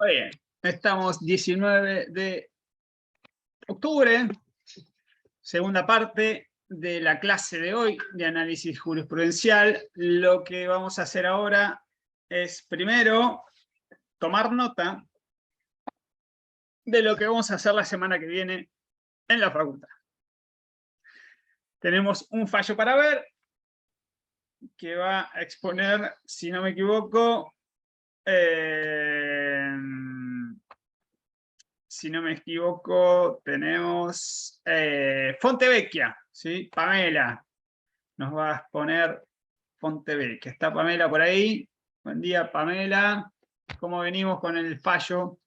Muy bien, estamos 19 de octubre, segunda parte de la clase de hoy de análisis jurisprudencial. Lo que vamos a hacer ahora es primero tomar nota de lo que vamos a hacer la semana que viene en la facultad. Tenemos un fallo para ver que va a exponer, si no me equivoco, tenemos Fontevecchia, ¿sí? Pamela nos va a exponer Fontevecchia. ¿Está Pamela por ahí? Buen día, Pamela. ¿Cómo venimos con el fallo?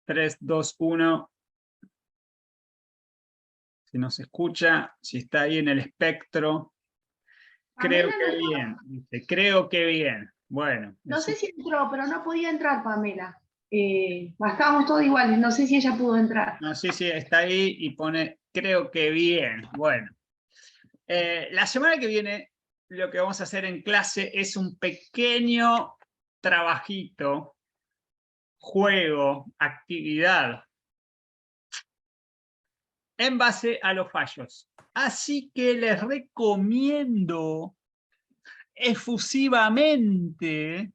Tres, dos, uno. Si nos escucha, si está ahí en el espectro. Creo que bien, dice, creo que bien. Bueno. No sé si entró, pero no podía entrar, Pamela. Estábamos todos iguales, no sé si ella pudo entrar. No, sí, está ahí y pone, creo que bien. Bueno. La semana que viene lo que vamos a hacer en clase es un pequeño trabajito, juego, actividad, en base a los fallos. Así que les recomiendo efusivamente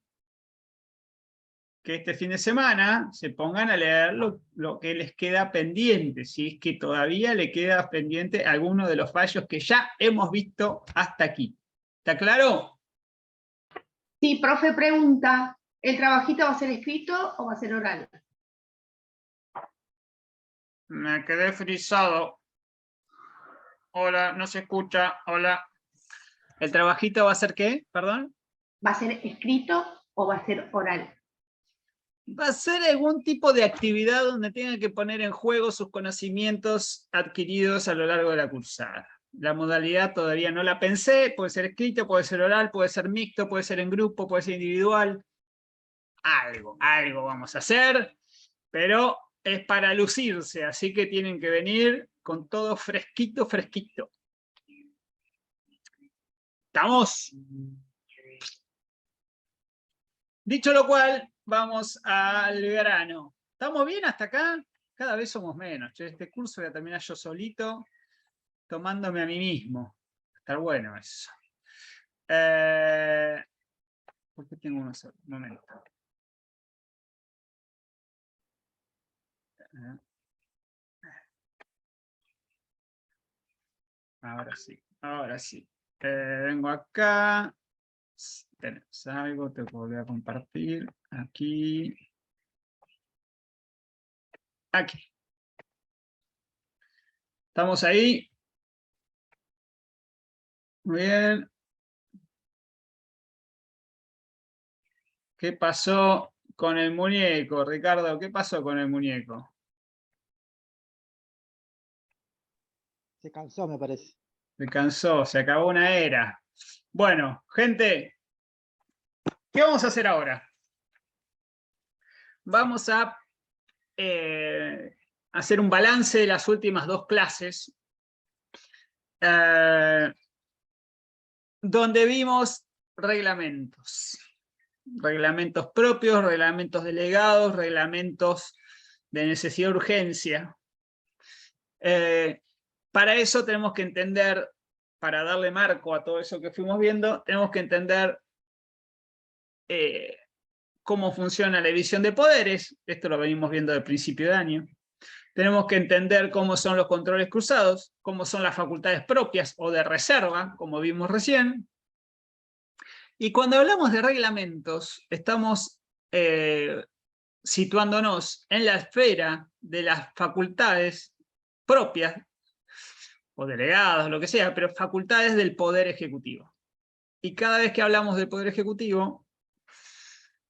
que este fin de semana se pongan a leer lo que les queda pendiente, si es que todavía le queda pendiente alguno de los fallos que ya hemos visto hasta aquí. ¿Está claro? Sí, profe pregunta, ¿el trabajito va a ser escrito o va a ser oral? Me quedé frisado. Hola, no se escucha. Hola. ¿El trabajito va a ser qué? Perdón. ¿Va a ser escrito o va a ser oral? Va a ser algún tipo de actividad donde tengan que poner en juego sus conocimientos adquiridos a lo largo de la cursada. La modalidad todavía no la pensé, puede ser escrito, puede ser oral, puede ser mixto, puede ser en grupo, puede ser individual. Algo vamos a hacer, pero es para lucirse, así que tienen que venir con todo fresquito, fresquito. ¿Estamos? Dicho lo cual, vamos al grano. ¿Estamos bien hasta acá? Cada vez somos menos. Este curso voy a terminar yo solito, tomándome a mí mismo. Está bueno eso. ¿Por qué tengo uno solo? Un momento. Ahora sí, ahora sí. Vengo acá. Tenés algo, te voy a compartir. Aquí. Aquí. ¿Estamos ahí? Muy bien. ¿Qué pasó con el muñeco, Ricardo? ¿Qué pasó con el muñeco? Se cansó, me parece. Se cansó, se acabó una era. Bueno, gente, ¿qué vamos a hacer ahora? Vamos a hacer un balance de las últimas dos clases, donde vimos reglamentos. Reglamentos propios, reglamentos delegados, reglamentos de necesidad de urgencia. Para eso tenemos que entender, para darle marco a todo eso que fuimos viendo, tenemos que entender cómo funciona la división de poderes. Esto lo venimos viendo del principio de año. Tenemos que entender cómo son los controles cruzados, cómo son las facultades propias o de reserva, como vimos recién. Y cuando hablamos de reglamentos, estamos situándonos en la esfera de las facultades propias, o delegadas, lo que sea, pero facultades del Poder Ejecutivo. Y cada vez que hablamos del Poder Ejecutivo,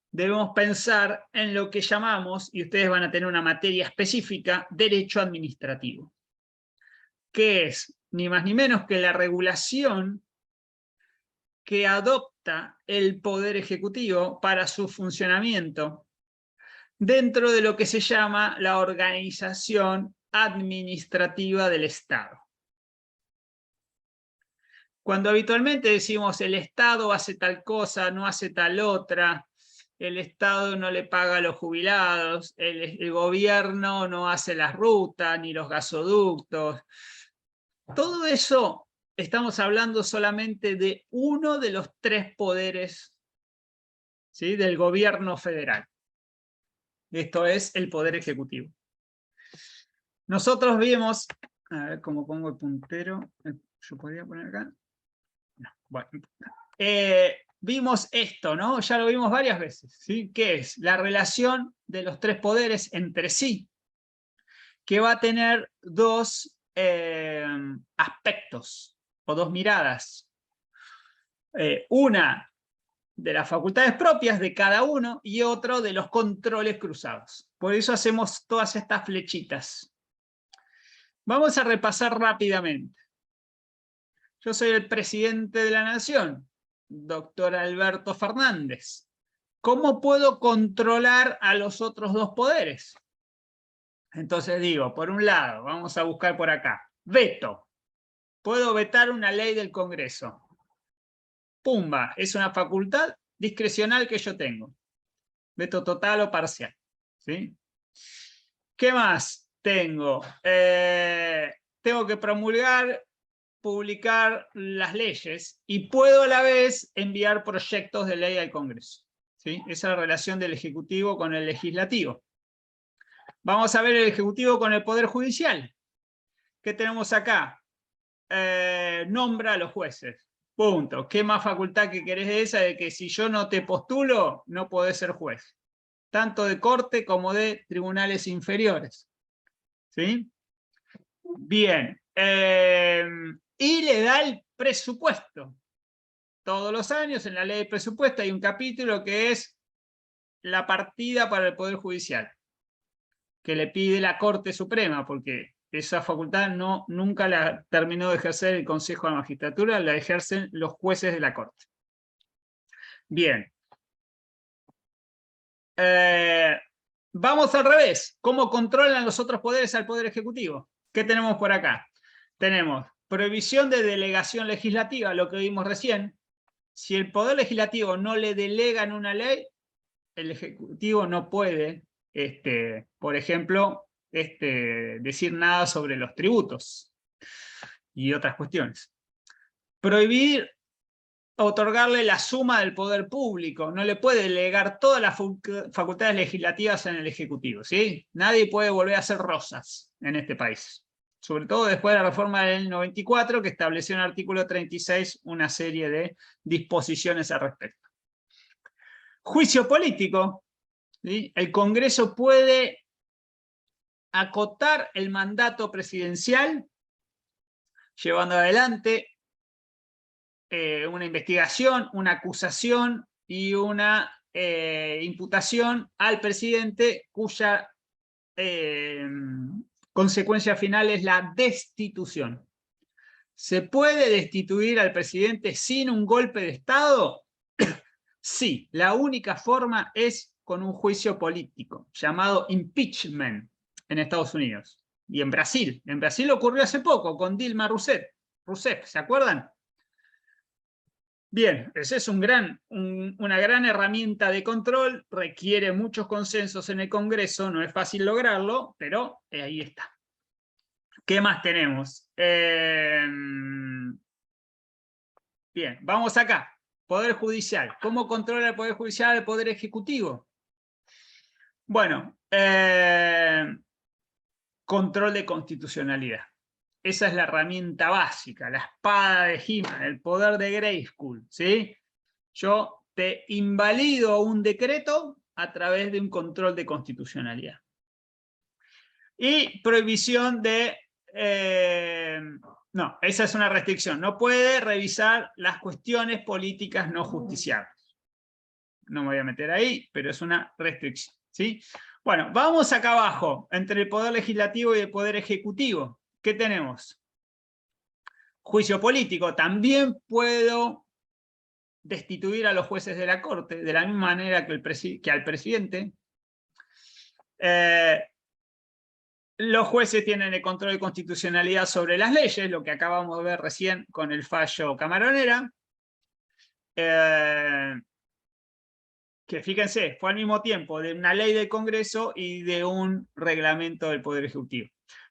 debemos pensar en lo que llamamos, y ustedes van a tener una materia específica, derecho administrativo, que es ni más ni menos que la regulación que adopta el Poder Ejecutivo para su funcionamiento dentro de lo que se llama la organización administrativa del Estado. Cuando habitualmente decimos el Estado hace tal cosa, no hace tal otra, el Estado no le paga a los jubilados, el gobierno no hace las rutas ni los gasoductos, todo eso estamos hablando solamente de uno de los 3 poderes, ¿sí?, del gobierno federal. Esto es el poder ejecutivo. Nosotros vimos, a ver cómo pongo el puntero, yo podría poner acá. No, bueno. Vimos esto, ¿no? Ya lo vimos varias veces, ¿sí? ¿Qué es? La relación de los 3 poderes entre sí, que va a tener 2 aspectos o 2 miradas. Una de las facultades propias de cada uno y otro de los controles cruzados. Por eso hacemos todas estas flechitas. Vamos a repasar rápidamente. Yo soy el presidente de la Nación, doctor Alberto Fernández. ¿Cómo puedo controlar a los otros 2 poderes? Entonces digo, por un lado, vamos a buscar por acá, veto. Puedo vetar una ley del Congreso. Pumba, es una facultad discrecional que yo tengo. Veto total o parcial, ¿sí? ¿Qué más tengo? Tengo que promulgar, publicar las leyes y puedo a la vez enviar proyectos de ley al Congreso, ¿sí? Esa es la relación del Ejecutivo con el Legislativo. Vamos a ver el Ejecutivo con el Poder Judicial. ¿Qué tenemos acá? Nombra a los jueces. Punto. ¿Qué más facultad que querés de esa? De que si yo no te postulo, no podés ser juez. Tanto de corte como de tribunales inferiores. ¿Sí? Bien. Y le da el presupuesto. Todos los años en la ley de presupuesto hay un capítulo que es la partida para el Poder Judicial, que le pide la Corte Suprema, porque esa facultad nunca la terminó de ejercer el Consejo de la Magistratura, la ejercen los jueces de la Corte. Bien. Vamos al revés. ¿Cómo controlan los otros poderes al Poder Ejecutivo? ¿Qué tenemos por acá? Tenemos prohibición de delegación legislativa, lo que vimos recién. Si el Poder Legislativo no le delegan una ley, el Ejecutivo no puede, por ejemplo, decir nada sobre los tributos y otras cuestiones. Prohibir otorgarle la suma del poder público, no le puede delegar todas las facultades legislativas en el Ejecutivo, ¿sí? Nadie puede volver a hacer rosas en este país. Sobre todo después de la reforma del 94, que estableció en el artículo 36 una serie de disposiciones al respecto. Juicio político, ¿sí? El Congreso puede acotar el mandato presidencial llevando adelante una investigación, una acusación y una imputación al presidente cuya consecuencia final es la destitución. ¿Se puede destituir al presidente sin un golpe de Estado? Sí, la única forma es con un juicio político, llamado impeachment en Estados Unidos. Y en Brasil. En Brasil ocurrió hace poco con Dilma Rousseff, ¿se acuerdan? Bien, esa es una gran herramienta de control, requiere muchos consensos en el Congreso, no es fácil lograrlo, pero ahí está. ¿Qué más tenemos? Bien, vamos acá. Poder Judicial. ¿Cómo controla el Poder Judicial el Poder Ejecutivo? Bueno, control de constitucionalidad. Esa es la herramienta básica, la espada de He-Man, el poder de Grayskull, ¿sí? Yo te invalido un decreto a través de un control de constitucionalidad. Y prohibición de... no, esa es una restricción. No puede revisar las cuestiones políticas no justiciables. No me voy a meter ahí, pero es una restricción, ¿sí? Bueno, vamos acá abajo, entre el Poder Legislativo y el Poder Ejecutivo. ¿Qué tenemos? Juicio político. También puedo destituir a los jueces de la Corte, de la misma manera que al presidente. Los jueces tienen el control de constitucionalidad sobre las leyes, lo que acabamos de ver recién con el fallo Camaronera. Que fíjense, fue al mismo tiempo de una ley del Congreso y de un reglamento del Poder Ejecutivo.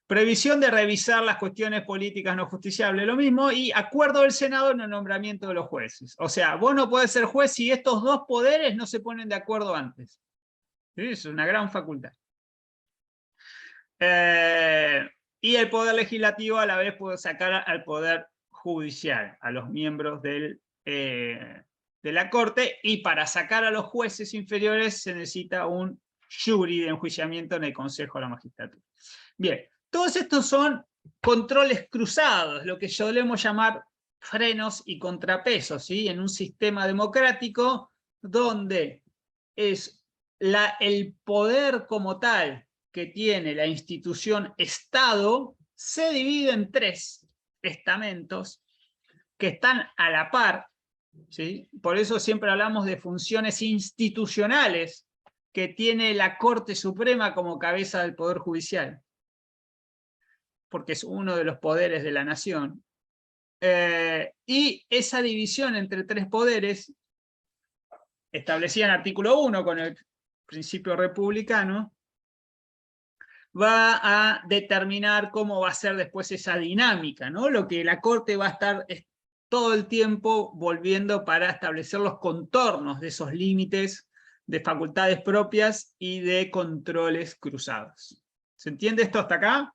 Previsión de revisar las cuestiones políticas no justiciables, lo mismo, y acuerdo del Senado en el nombramiento de los jueces. O sea, vos no podés ser juez si estos dos poderes no se ponen de acuerdo antes. ¿Sí? Es una gran facultad. Y el Poder Legislativo a la vez puede sacar al Poder Judicial, a los miembros de la Corte, y para sacar a los jueces inferiores se necesita un jury de enjuiciamiento en el Consejo de la Magistratura. Bien, todos estos son controles cruzados, lo que solemos llamar frenos y contrapesos, ¿sí? En un sistema democrático donde es el poder como tal que tiene la institución Estado se divide en 3 estamentos que están a la par, ¿sí? Por eso siempre hablamos de funciones institucionales que tiene la Corte Suprema como cabeza del Poder Judicial, porque es uno de los poderes de la nación. Y esa división entre 3 poderes, establecida en el artículo 1 con el principio republicano, va a determinar cómo va a ser después esa dinámica, ¿no? Lo que la Corte va a estar todo el tiempo volviendo para establecer los contornos de esos límites de facultades propias y de controles cruzados. ¿Se entiende esto hasta acá?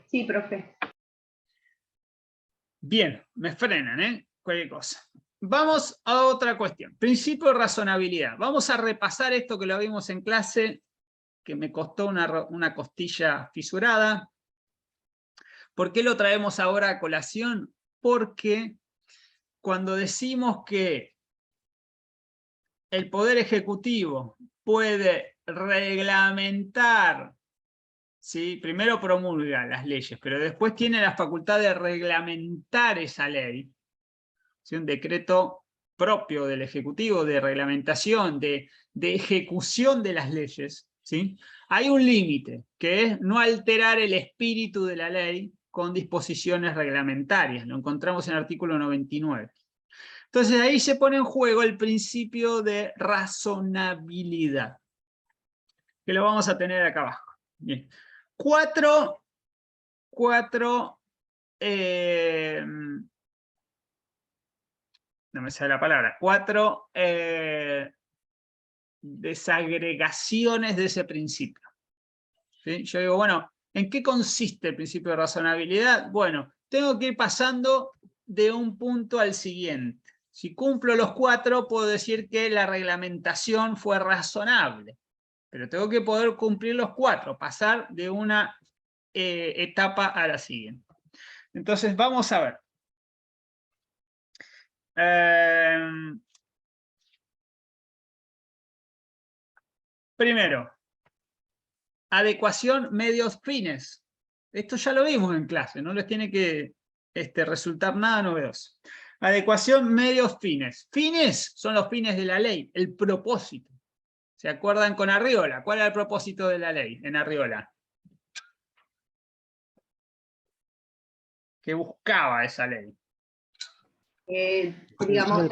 Sí, profe. Bien, me frenan, ¿eh? Cualquier cosa. Vamos a otra cuestión. Principio de razonabilidad. Vamos a repasar esto que lo vimos en clase, que me costó una costilla fisurada. ¿Por qué lo traemos ahora a colación? Porque cuando decimos que el Poder Ejecutivo puede reglamentar, ¿sí? Primero promulga las leyes, pero después tiene la facultad de reglamentar esa ley, ¿sí? Un decreto propio del Ejecutivo de reglamentación, de ejecución de las leyes, ¿sí? Hay un límite, que es no alterar el espíritu de la ley con disposiciones reglamentarias. Lo encontramos en el artículo 99. Entonces ahí se pone en juego el principio de razonabilidad, que lo vamos a tener acá abajo. Bien. Cuatro no me sale la palabra, 4 desagregaciones de ese principio. ¿Sí? Yo digo, bueno, ¿en qué consiste el principio de razonabilidad? Bueno, tengo que ir pasando de un punto al siguiente. Si cumplo los 4, puedo decir que la reglamentación fue razonable, pero tengo que poder cumplir los 4, pasar de una etapa a la siguiente. Entonces, vamos a ver. Primero, adecuación medios-fines. Esto ya lo vimos en clase, no les tiene que resultar nada novedoso. Adecuación medios-fines. Fines son los fines de la ley, el propósito. ¿Se acuerdan con Arriola? ¿Cuál era el propósito de la ley en Arriola? ¿Qué buscaba esa ley? Digamos,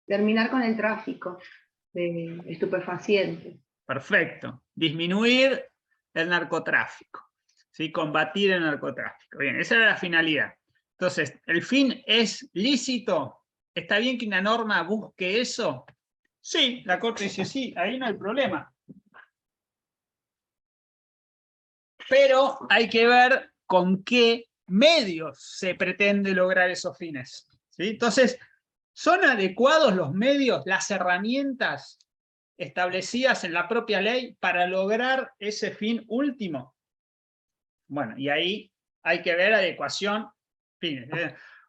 terminar con el tráfico de estupefacientes. Perfecto. Disminuir el narcotráfico, ¿sí? Combatir el narcotráfico. Bien, esa era la finalidad. Entonces, ¿el fin es lícito? ¿Está bien que una norma busque eso? Sí, la Corte dice sí, ahí no hay problema. Pero hay que ver con qué medios se pretende lograr esos fines, ¿sí? Entonces, ¿son adecuados los medios, las herramientas establecidas en la propia ley para lograr ese fin último? Bueno, y ahí hay que ver adecuación, fines.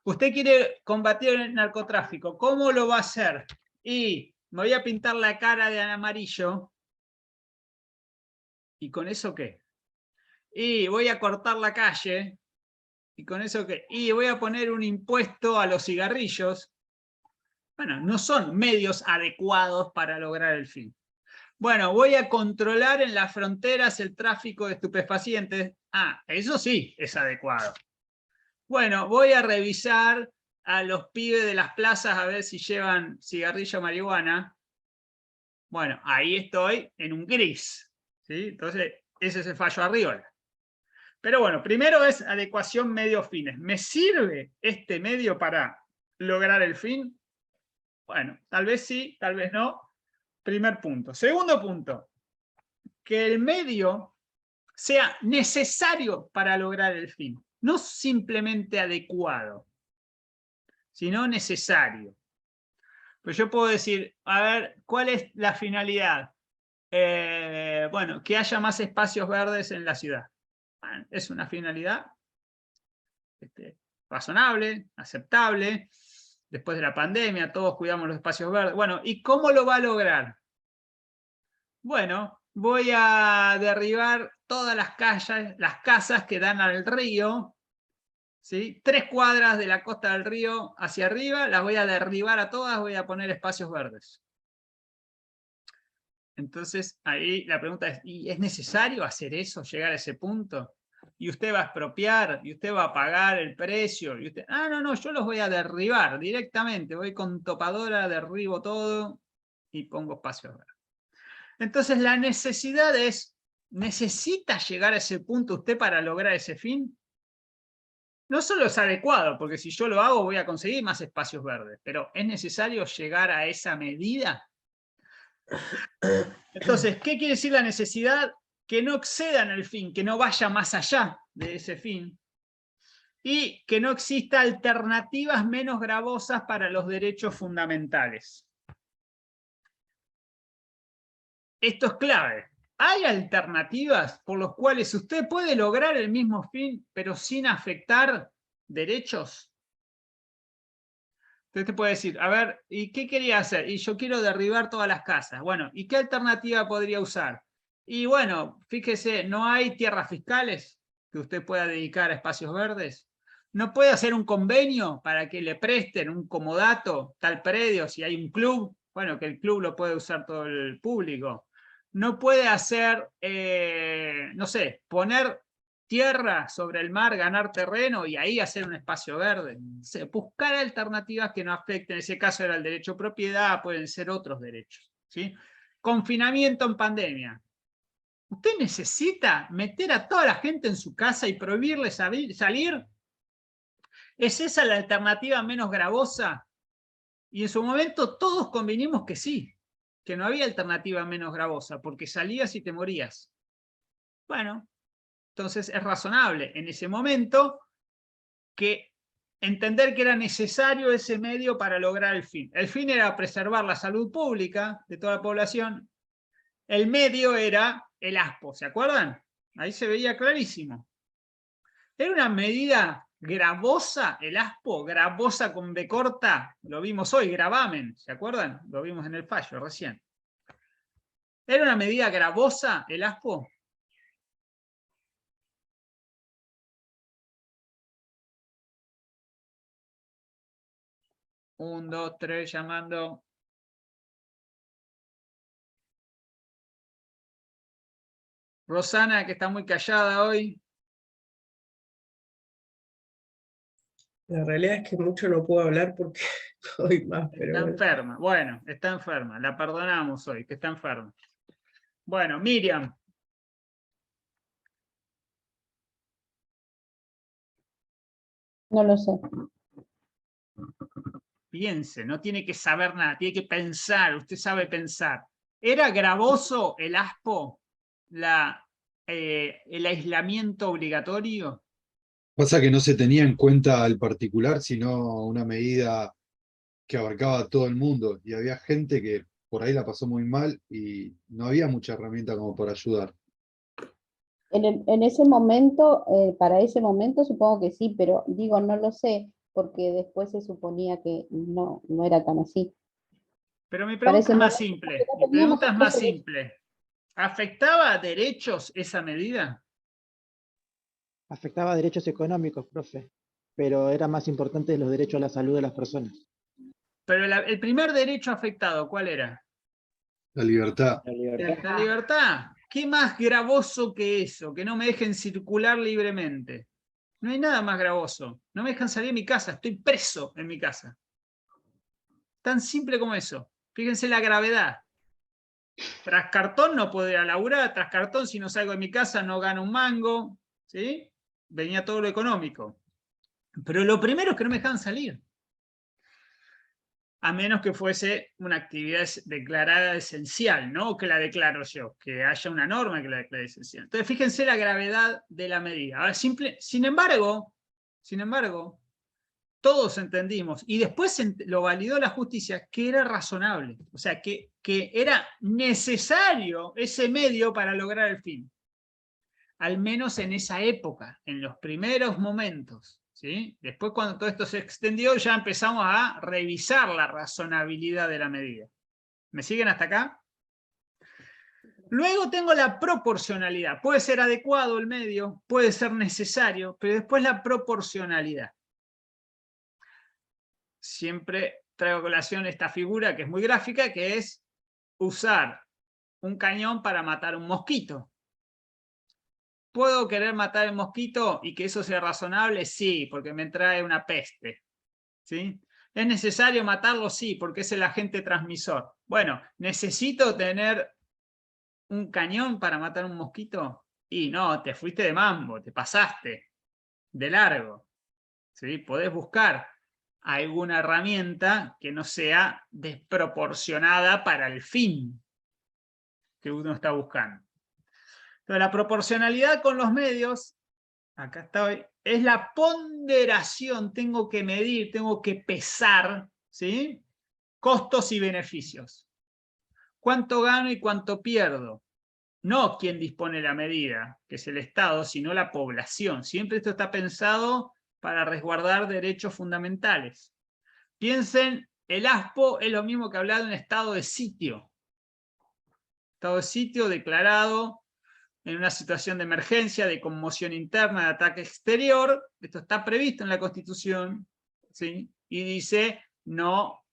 Usted quiere combatir el narcotráfico, ¿cómo lo va a hacer? Y me voy a pintar la cara de amarillo, ¿y con eso qué? Y voy a cortar la calle, ¿y con eso qué? Y voy a poner un impuesto a los cigarrillos. Bueno, no son medios adecuados para lograr el fin. Bueno, voy a controlar en las fronteras el tráfico de estupefacientes. Ah, eso sí es adecuado. Bueno, voy a revisar a los pibes de las plazas a ver si llevan cigarrillo o marihuana. Bueno, ahí estoy en un gris, ¿sí? Entonces, ese es el fallo Arriola. Pero bueno, primero es adecuación medio-fines. ¿Me sirve este medio para lograr el fin? Bueno, tal vez sí, tal vez no. Primer punto. Segundo punto, que el medio sea necesario para lograr el fin, no simplemente adecuado, sino necesario. Pues yo puedo decir, a ver, ¿cuál es la finalidad? Bueno, que haya más espacios verdes en la ciudad. Bueno, es una finalidad razonable, aceptable. Después de la pandemia, todos cuidamos los espacios verdes. Bueno, ¿y cómo lo va a lograr? Bueno, voy a derribar todas las casas que dan al río, ¿sí? 3 cuadras de la costa del río hacia arriba, las voy a derribar a todas, voy a poner espacios verdes. Entonces, ahí la pregunta es, ¿y es necesario hacer eso, llegar a ese punto? Y usted va a expropiar, y usted va a pagar el precio, y usted, no, yo los voy a derribar directamente, voy con topadora, derribo todo y pongo espacios verdes. Entonces la necesidad es, ¿necesita llegar a ese punto usted para lograr ese fin? No solo es adecuado, porque si yo lo hago voy a conseguir más espacios verdes, pero ¿es necesario llegar a esa medida? Entonces, ¿qué quiere decir la necesidad? Que no excedan el fin, que no vaya más allá de ese fin, y que no exista alternativas menos gravosas para los derechos fundamentales. Esto es clave. ¿Hay alternativas por las cuales usted puede lograr el mismo fin, pero sin afectar derechos? Usted te puede decir, a ver, ¿y qué quería hacer? Y yo quiero derribar todas las casas. Bueno, ¿y qué alternativa podría usar? Y bueno, fíjese, ¿no hay tierras fiscales que usted pueda dedicar a espacios verdes? ¿No puede hacer un convenio para que le presten un comodato tal predio si hay un club? Bueno, que el club lo puede usar todo el público. No puede hacer, no sé, poner tierra sobre el mar, ganar terreno y ahí hacer un espacio verde. Buscar alternativas que no afecten, en ese caso era el derecho a propiedad, pueden ser otros derechos, ¿sí? Confinamiento en pandemia. ¿Usted necesita meter a toda la gente en su casa y prohibirle salir? ¿Es esa la alternativa menos gravosa? Y en su momento todos convinimos que sí, que no había alternativa menos gravosa, porque salías y te morías. Bueno, entonces es razonable en ese momento que entender que era necesario ese medio para lograr el fin. El fin era preservar la salud pública de toda la población. El medio era el ASPO, ¿se acuerdan? Ahí se veía clarísimo. Era una medida gravosa, el ASPO, gravosa con B corta, lo vimos hoy, gravamen, ¿se acuerdan? Lo vimos en el fallo recién. ¿Era una medida gravosa el ASPO? Un, dos, tres, llamando. Rosana, que está muy callada hoy. La realidad es que mucho no puedo hablar porque estoy más, pero Está bueno. enferma. Bueno, está enferma. La perdonamos hoy, que está enferma. Bueno, Miriam. No lo sé. Piense, no tiene que saber nada, tiene que pensar, usted sabe pensar. ¿Era gravoso el ASPO, el aislamiento obligatorio? Pasa que no se tenía en cuenta al particular, sino una medida que abarcaba a todo el mundo. Y había gente que por ahí la pasó muy mal y no había mucha herramienta como para ayudar. En ese momento, para ese momento supongo que sí, pero digo, no lo sé, porque después se suponía que no era tan así. Pero mi Para pregunta ese es más momento, simple. no Mi teníamos pregunta es más otros derechos. simple. ¿Afectaba derechos esa medida? Afectaba derechos económicos, profe, pero era más importante los derechos a la salud de las personas. Pero el primer derecho afectado, ¿cuál era? La libertad. La libertad. La libertad. ¿Qué más gravoso que eso? Que no me dejen circular libremente. No hay nada más gravoso. No me dejan salir de mi casa. Estoy preso en mi casa. Tan simple como eso. Fíjense la gravedad. Tras cartón no puedo ir a laburar. Tras cartón, si no salgo de mi casa, no gano un mango. ¿Sí? Venía todo lo económico. Pero lo primero es que no me dejaban salir. A menos que fuese una actividad declarada esencial, no que la declaro yo, que haya una norma que la declare esencial. Entonces, fíjense la gravedad de la medida. Ahora, sin embargo, todos entendimos, y después lo validó la justicia, que era razonable, o sea, que era necesario ese medio para lograr el fin. Al menos en esa época, en los primeros momentos. ¿Sí? Después, cuando todo esto se extendió, ya empezamos a revisar la razonabilidad de la medida. ¿Me siguen hasta acá? Luego tengo la proporcionalidad. Puede ser adecuado el medio, puede ser necesario, pero después la proporcionalidad. Siempre traigo a colación esta figura que es muy gráfica, que es usar un cañón para matar un mosquito. ¿Puedo querer matar el mosquito y que eso sea razonable? Sí, porque me trae una peste. ¿Sí? ¿Es necesario matarlo? Sí, porque es el agente transmisor. Bueno, ¿necesito tener un cañón para matar un mosquito? Y no, te fuiste de mambo, te pasaste de largo. ¿Sí? Podés buscar alguna herramienta que no sea desproporcionada para el fin que uno está buscando. Entonces, la proporcionalidad con los medios, acá está hoy, es la ponderación. Tengo que medir, tengo que pesar, ¿sí? Costos y beneficios. ¿Cuánto gano y cuánto pierdo? No quien dispone la medida, que es el Estado, sino la población. Siempre esto está pensado para resguardar derechos fundamentales. Piensen, el ASPO es lo mismo que hablar de un estado de sitio. Estado de sitio declarado en una situación de emergencia, de conmoción interna, de ataque exterior. Esto está previsto en la Constitución, ¿sí? Y dice, no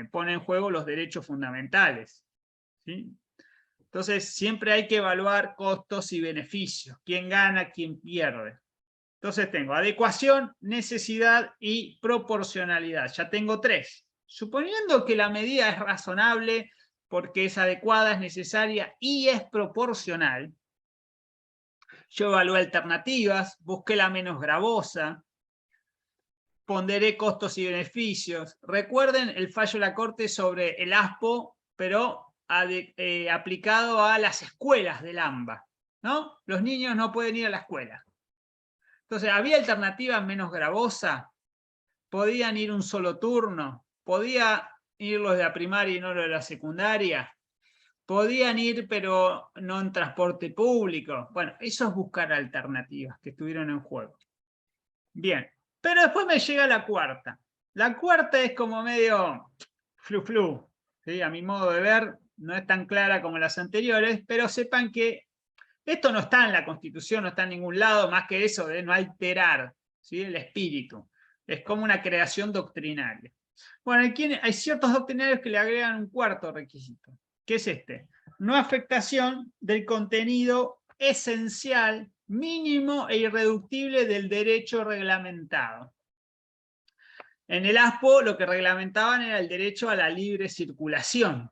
pone en juego los derechos fundamentales, ¿sí? Entonces, siempre hay que evaluar costos y beneficios. ¿Quién gana, quién pierde? Entonces tengo adecuación, necesidad y proporcionalidad. Ya tengo tres. Suponiendo que la medida es razonable, porque es adecuada, es necesaria y es proporcional, yo evalué alternativas, busqué la menos gravosa, ponderé costos y beneficios. Recuerden el fallo de la Corte sobre el ASPO, pero aplicado a las escuelas del AMBA, ¿no? Los niños no pueden ir a la escuela. Entonces, ¿había alternativas menos gravosas? ¿Podían ir un solo turno? ¿Podía ir los de la primaria y no los de la secundaria? ¿Podían ir pero no en transporte público? Bueno, eso es buscar alternativas que estuvieron en juego. Bien, pero después me llega la cuarta. La cuarta es como medio flu-flu, ¿sí? A mi modo de ver, no es tan clara como las anteriores, pero sepan que esto no está en la Constitución, no está en ningún lado, más que eso de no alterar, ¿sí? El espíritu. Es como una creación doctrinaria. Bueno, hay ciertos doctrinarios que le agregan un cuarto requisito, que es este: no afectación del contenido esencial, mínimo e irreductible del derecho reglamentado. En el ASPO lo que reglamentaban era el derecho a la libre circulación.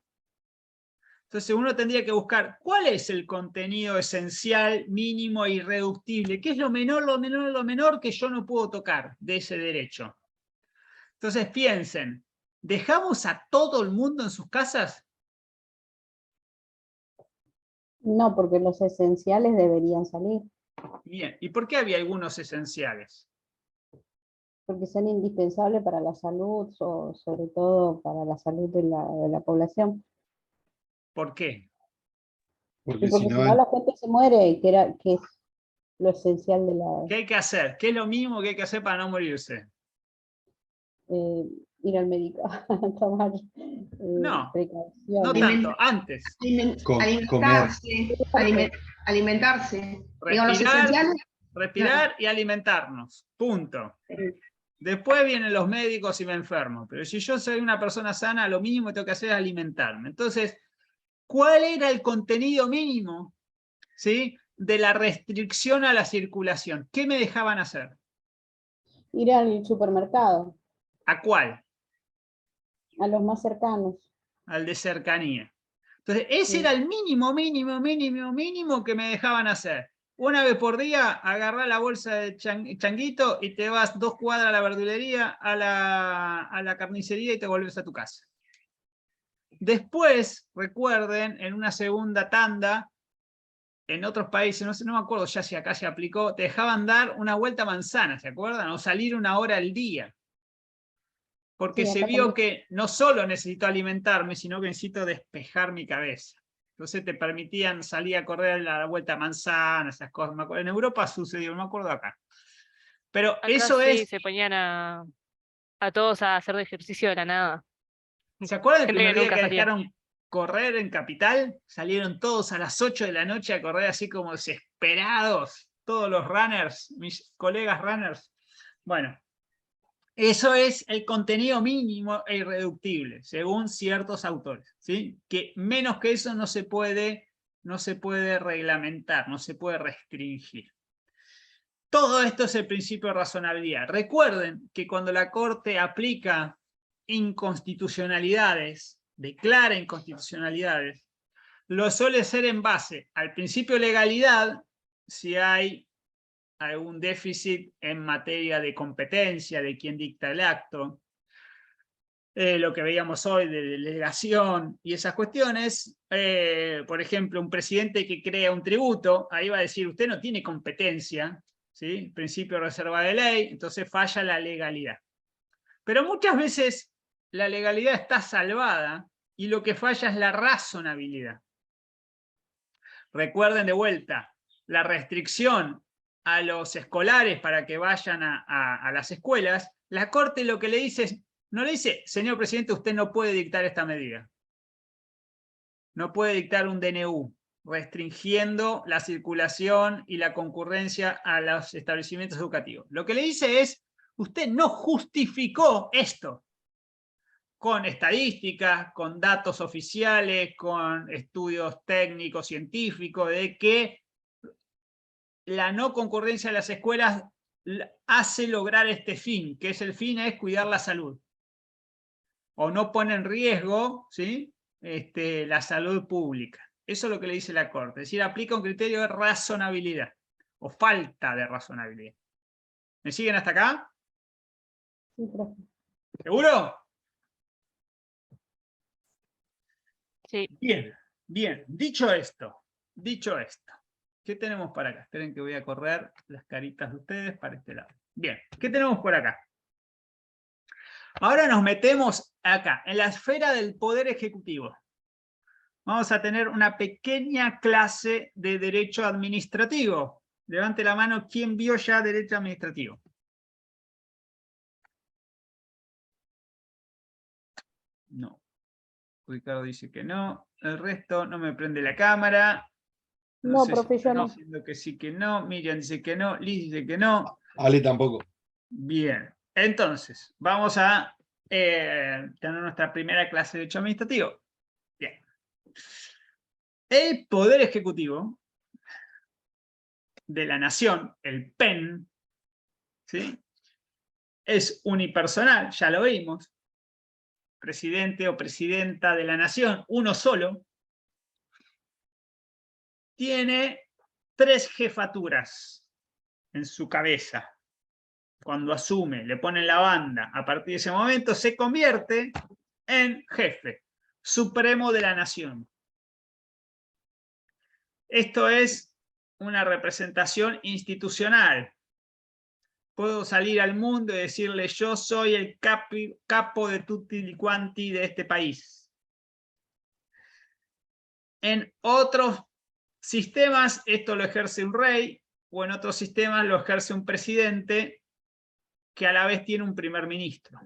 Entonces uno tendría que buscar cuál es el contenido esencial, mínimo e irreductible, qué es lo menor que yo no puedo tocar de ese derecho. Entonces piensen, ¿dejamos a todo el mundo en sus casas? No, porque los esenciales deberían salir, Bien, ¿y por qué había algunos esenciales? porque son indispensables para la salud, o sobre todo para la salud de la población. ¿Por qué? Porque Y si porque si no, no la gente se muere, que es lo esencial de ¿Qué hay que hacer? ¿Qué es lo mínimo que hay que hacer para no morirse? ir al médico, tomar No, precauciones. no tanto, antes. comer. Alimentarse. Digo, los esenciales. Respirar y alimentarnos. Punto. Después vienen los médicos y me enfermo. Pero si yo soy una persona sana, lo mínimo que tengo que hacer es alimentarme. Entonces, ¿Cuál era el contenido mínimo, ¿sí?, de la restricción a la circulación? ¿Qué me dejaban hacer? Ir al supermercado, ¿A cuál? a los más cercanos. Al de cercanía. Entonces, ese Sí. era el mínimo que me dejaban hacer. Una vez por día, agarrá la bolsa de changuito y te vas 2 cuadras a la verdulería, a la carnicería y te vuelves a tu casa. Después, recuerden, en una segunda tanda, en otros países, no me acuerdo ya si acá se aplicó, te dejaban dar una vuelta a manzana, ¿se acuerdan? O salir 1 hora al día. Porque Sí, se acá vio también. que no solo necesito alimentarme, sino que necesito despejar mi cabeza. Entonces te permitían salir a correr a la vuelta a manzana, esas cosas. En Europa sucedió, no me acuerdo acá. Pero Acá eso sí es, se ponían a todos a hacer de ejercicio de la nada. ¿se acuerdan el Gente que primer día nunca que salía. dejaron correr en Capital? Salieron todos a las 8 de la noche a correr así como desesperados, todos los runners, mis colegas runners. Bueno, eso es el contenido mínimo e irreductible, según ciertos autores, ¿sí? Que menos que eso no se puede reglamentar, no se puede restringir. Todo esto es el principio de razonabilidad. Recuerden que cuando la Corte aplica inconstitucionalidades, declara inconstitucionalidades, lo suele hacer en base al principio de legalidad, si hay algún déficit en materia de competencia de quien dicta el acto, lo que veíamos hoy de delegación y esas cuestiones. Por ejemplo, un presidente que crea un tributo, ahí va a decir, usted no tiene competencia, ¿sí? Principio de reserva de ley, entonces falla la legalidad. Pero muchas veces la legalidad está salvada y lo que falla es la razonabilidad. Recuerden de vuelta, la restricción a los escolares para que vayan a las escuelas, la Corte lo que le dice es, no le dice, señor presidente, usted no puede dictar esta medida. No puede dictar un DNU restringiendo la circulación y la concurrencia a los establecimientos educativos. Lo que le dice es, usted no justificó esto con estadísticas, con datos oficiales, con estudios técnicos, científicos, de que la no concurrencia a las escuelas hace lograr este fin, que es el fin es cuidar la salud. O no pone en riesgo, ¿sí?, la salud pública. Eso es lo que le dice la Corte. Es decir, aplica un criterio de razonabilidad o falta de razonabilidad. ¿Me siguen hasta acá? Sí, profe. ¿Seguro? Sí. Bien, bien. Dicho esto, ¿qué tenemos por acá? Esperen que voy a correr las caritas de ustedes para este lado. Bien, ¿qué tenemos por acá? Ahora nos metemos acá, en la esfera del Poder Ejecutivo. Vamos a tener una pequeña clase de derecho administrativo. Levante la mano, ¿quién vio ya derecho administrativo? No. Ricardo dice que no. El resto no me prende la cámara. No, sé profe, si yo están no. diciendo que sí, que no. Miriam dice que no. Liz dice que no. Ale tampoco. Bien. Entonces, vamos a tener nuestra primera clase de derecho administrativo. Bien. El Poder Ejecutivo de la Nación, el PEN, ¿sí?, es unipersonal, ya lo vimos. Presidente o presidenta de la Nación, uno solo. Tiene 3 jefaturas en su cabeza. Cuando asume, le ponen la banda, a partir de ese momento se convierte en jefe supremo de la nación. Esto es una representación institucional. Puedo salir al mundo y decirle, yo soy el capo de tutti quanti de este país. En otros sistemas esto lo ejerce un rey, o en otros sistemas lo ejerce un presidente que a la vez tiene un primer ministro.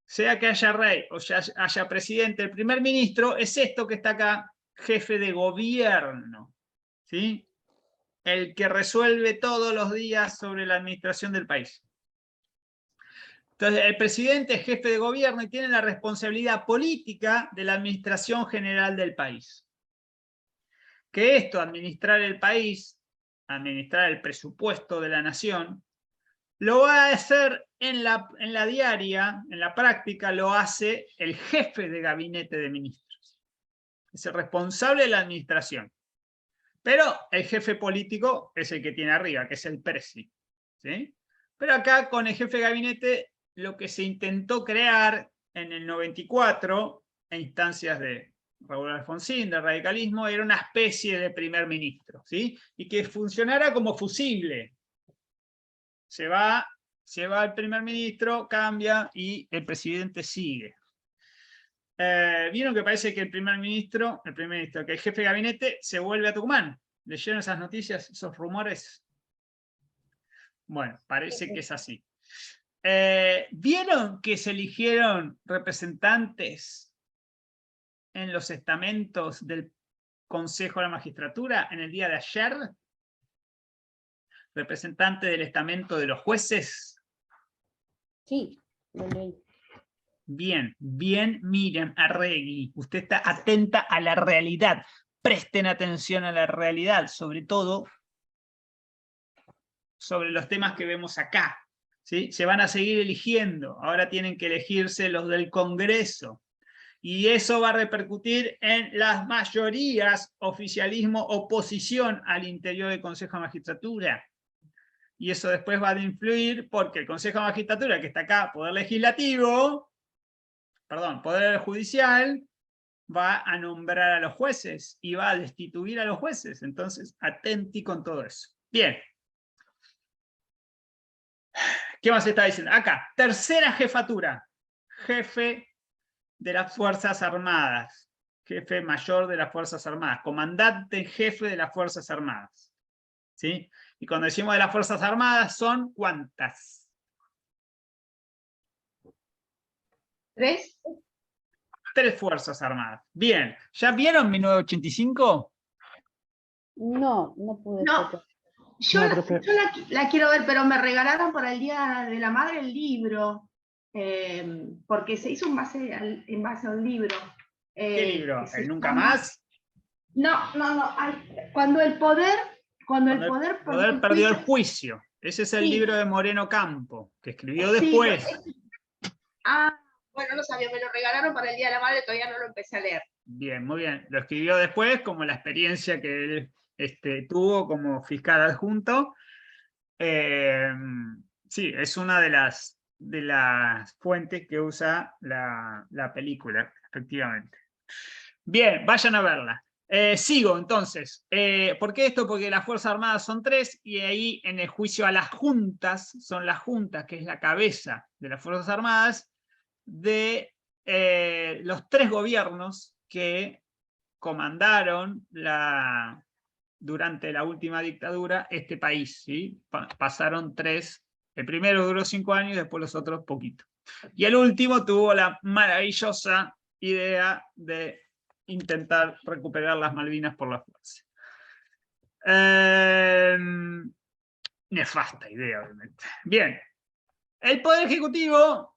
Sea que haya rey o haya presidente, el primer ministro es esto que está acá, jefe de gobierno, ¿sí?, el que resuelve todos los días sobre la administración del país. Entonces, el presidente es jefe de gobierno y tiene la responsabilidad política de la administración general del país. Que esto, administrar el país, administrar el presupuesto de la nación, lo va a hacer en la diaria, en la práctica, lo hace el jefe de gabinete de ministros. Es el responsable de la administración. Pero el jefe político es el que tiene arriba, que es el presi, ¿sí? Pero acá con el jefe de gabinete lo que se intentó crear en el 94, en instancias de Raúl Alfonsín, de radicalismo, era una especie de primer ministro, ¿sí? Y que funcionara como fusible. Se va el primer ministro, cambia y el presidente sigue. Vieron que parece que el primer ministro, que el jefe de gabinete se vuelve a Tucumán. ¿Leyeron esas noticias, esos rumores? Bueno, parece que es así. ¿Vieron que se eligieron representantes en los estamentos del Consejo de la Magistratura en el día de ayer? Representante del estamento de los jueces. Sí, lo leí. Bien, bien, Miriam Arregui. Usted está atenta a la realidad. Presten atención a la realidad, sobre todo sobre los temas que vemos acá. ¿Sí? Se van a seguir eligiendo. Ahora tienen que elegirse los del Congreso. Y eso va a repercutir en las mayorías, oficialismo, oposición al interior del Consejo de Magistratura. Y eso después va a influir porque el Consejo de Magistratura, que está acá, Poder Legislativo, perdón, Poder Judicial, va a nombrar a los jueces y va a destituir a los jueces. Entonces, atenti con todo eso. Bien. ¿Qué más está diciendo? Acá, tercera jefatura. Jefe de las Fuerzas Armadas. Jefe mayor de las Fuerzas Armadas. Comandante en jefe de las Fuerzas Armadas. ¿Sí? Y cuando decimos de las Fuerzas Armadas, ¿son cuántas? ¿Tres? 3 Fuerzas Armadas. Bien. ¿Ya vieron 1985? No, no pude No. foto. Yo, No, la, profe. yo la quiero ver, pero me regalaron para el Día de la Madre el libro, porque se hizo en base a un libro. ¿Qué libro? Que se ¿El Nunca llama- Más? No. Cuando el poder Perdió el juicio. Ese es el Sí. libro de Moreno Campo, que escribió Sí, después. bueno, no sabía, me lo regalaron para el Día de la Madre, todavía no lo empecé a leer. Bien, muy bien. Lo escribió después, como la experiencia que él tuvo como fiscal adjunto. Sí, es una de las fuentes que usa la película, efectivamente. Bien, vayan a verla. Sigo entonces. ¿Por qué esto? Porque las Fuerzas Armadas son 3 y ahí en el juicio a las juntas, son las juntas, que es la cabeza de las Fuerzas Armadas, de los 3 gobiernos que comandaron durante la última dictadura este país. ¿Sí? Pasaron 3, el primero duró 5 años y después los otros poquito. Y el último tuvo la maravillosa idea de intentar recuperar las Malvinas por la fuerza. Nefasta idea, obviamente. Bien, el Poder Ejecutivo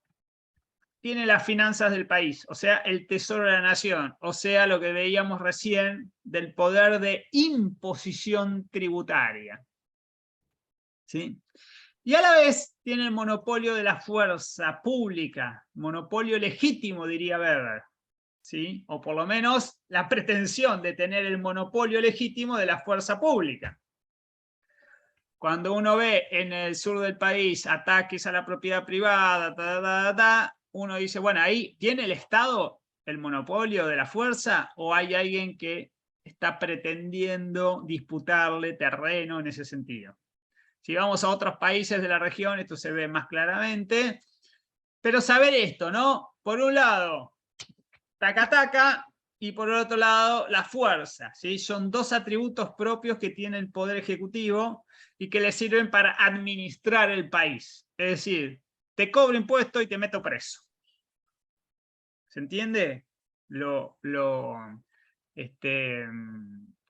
tiene las finanzas del país, o sea, el tesoro de la nación, o sea, lo que veíamos recién del poder de imposición tributaria. ¿Sí? Y a la vez tiene el monopolio de la fuerza pública, monopolio legítimo, diría Weber. ¿Sí? O por lo menos la pretensión de tener el monopolio legítimo de la fuerza pública. Cuando uno ve en el sur del país ataques a la propiedad privada, uno dice, bueno, ahí ¿tiene el Estado el monopolio de la fuerza o hay alguien que está pretendiendo disputarle terreno en ese sentido? Si vamos a otros países de la región, esto se ve más claramente. Pero saber esto, ¿no? Por un lado, taca-taca, y por el otro lado, la fuerza. ¿Sí? Son 2 atributos propios que tiene el Poder Ejecutivo y que le sirven para administrar el país. Es decir, te cobro impuesto y te meto preso. ¿Se entiende? Lo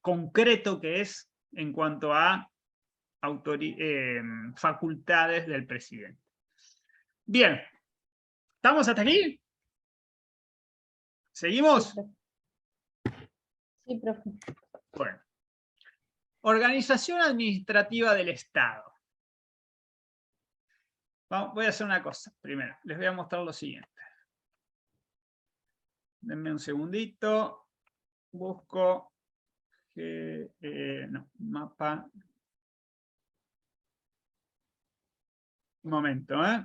concreto que es en cuanto a facultades del presidente. Bien, ¿Estamos hasta aquí? ¿Seguimos? Sí, profe. Bueno. Organización administrativa del Estado. Voy a hacer una cosa primero. Les voy a mostrar lo siguiente. Denme un segundito. Busco mapa. Un momento, ¿eh?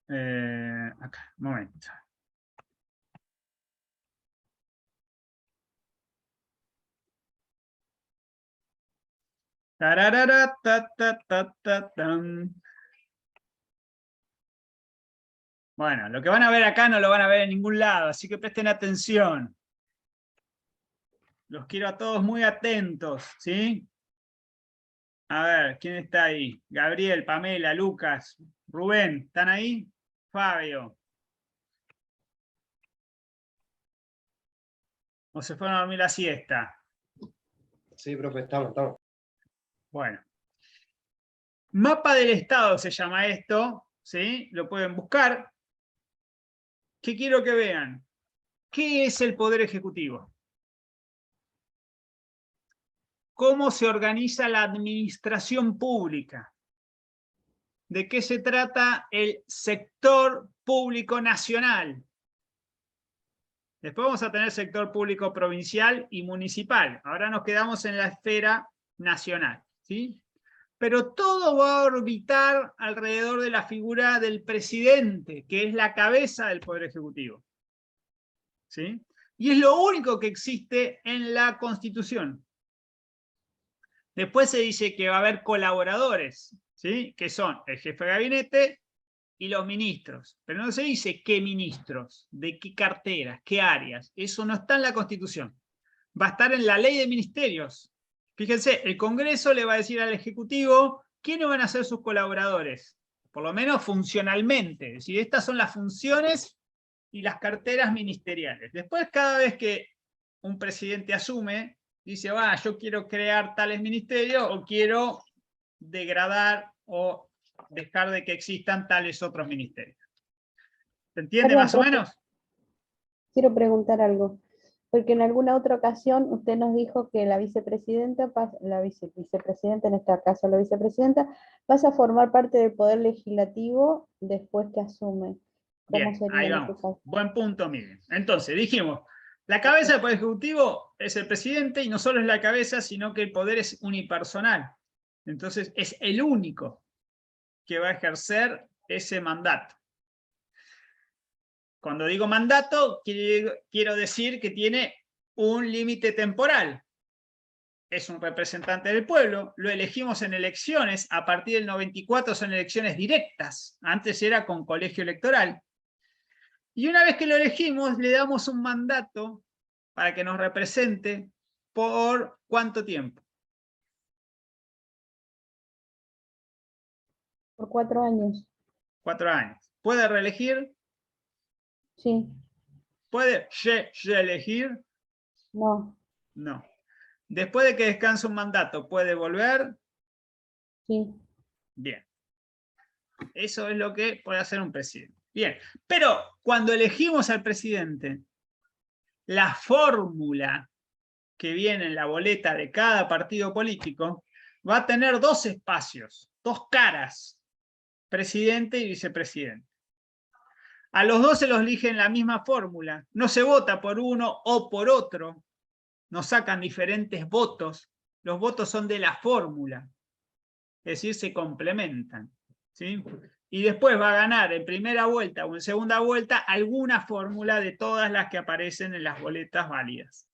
Acá, un momento. Tararara, ta, ta, ta, ta, tan. Bueno, lo que van a ver acá no lo van a ver en ningún lado, así que presten atención. Los quiero a todos muy atentos, ¿sí? A ver, ¿quién está ahí? Gabriel, Pamela, Lucas, Rubén, ¿están ahí? Fabio. ¿O se fueron a dormir la siesta? Sí, profe, estamos. Bueno. Mapa del Estado se llama esto, ¿sí? Lo pueden buscar. ¿Qué quiero que vean? ¿Qué es el Poder Ejecutivo? ¿Cómo se organiza la administración pública? ¿De qué se trata el sector público nacional? Después vamos a tener sector público provincial y municipal. Ahora nos quedamos en la esfera nacional, ¿sí? Pero todo va a orbitar alrededor de la figura del presidente, que es la cabeza del Poder Ejecutivo, ¿sí? Y es lo único que existe en la Constitución. Después se dice que va a haber colaboradores, ¿sí? Que son el jefe de gabinete y los ministros. Pero no se dice qué ministros, de qué carteras, qué áreas. Eso no está en la Constitución. Va a estar en la ley de ministerios. Fíjense, el Congreso le va a decir al Ejecutivo quiénes van a ser sus colaboradores, por lo menos funcionalmente. Es decir, estas son las funciones y las carteras ministeriales. Después, cada vez que un presidente asume, dice, yo quiero crear tales ministerios o quiero degradar o dejar de que existan tales otros ministerios. ¿Se entiende Perdón, más o profe, menos? quiero preguntar algo, porque en alguna otra ocasión usted nos dijo que la vicepresidenta, vicepresidenta, en este caso la vicepresidenta, pasa a formar parte del Poder Legislativo después que asume. ¿Cómo Bien, sería ahí en ese vamos. caso? Buen punto, miren. Entonces, dijimos, la cabeza del Poder Ejecutivo es el presidente, y no solo es la cabeza, sino que el poder es unipersonal. Entonces, es el único que va a ejercer ese mandato. Cuando digo mandato, quiero decir que tiene un límite temporal. Es un representante del pueblo, lo elegimos en elecciones, a partir del 94 son elecciones directas, antes era con colegio electoral. Y una vez que lo elegimos, le damos un mandato para que nos represente por ¿cuánto tiempo? Por 4 años. 4 años. ¿Puede reelegir? Sí. ¿Puede reelegir? No. No. Después de que descanse un mandato, ¿puede volver? Sí. Bien. Eso es lo que puede hacer un presidente. Bien. Pero cuando elegimos al presidente, la fórmula que viene en la boleta de cada partido político va a tener 2 espacios, 2 caras, presidente y vicepresidente. A los 2 se los elige en la misma fórmula, no se vota por uno o por otro, no sacan diferentes votos, los votos son de la fórmula, es decir, se complementan, ¿sí? Y después va a ganar en primera vuelta o en segunda vuelta alguna fórmula de todas las que aparecen en las boletas válidas.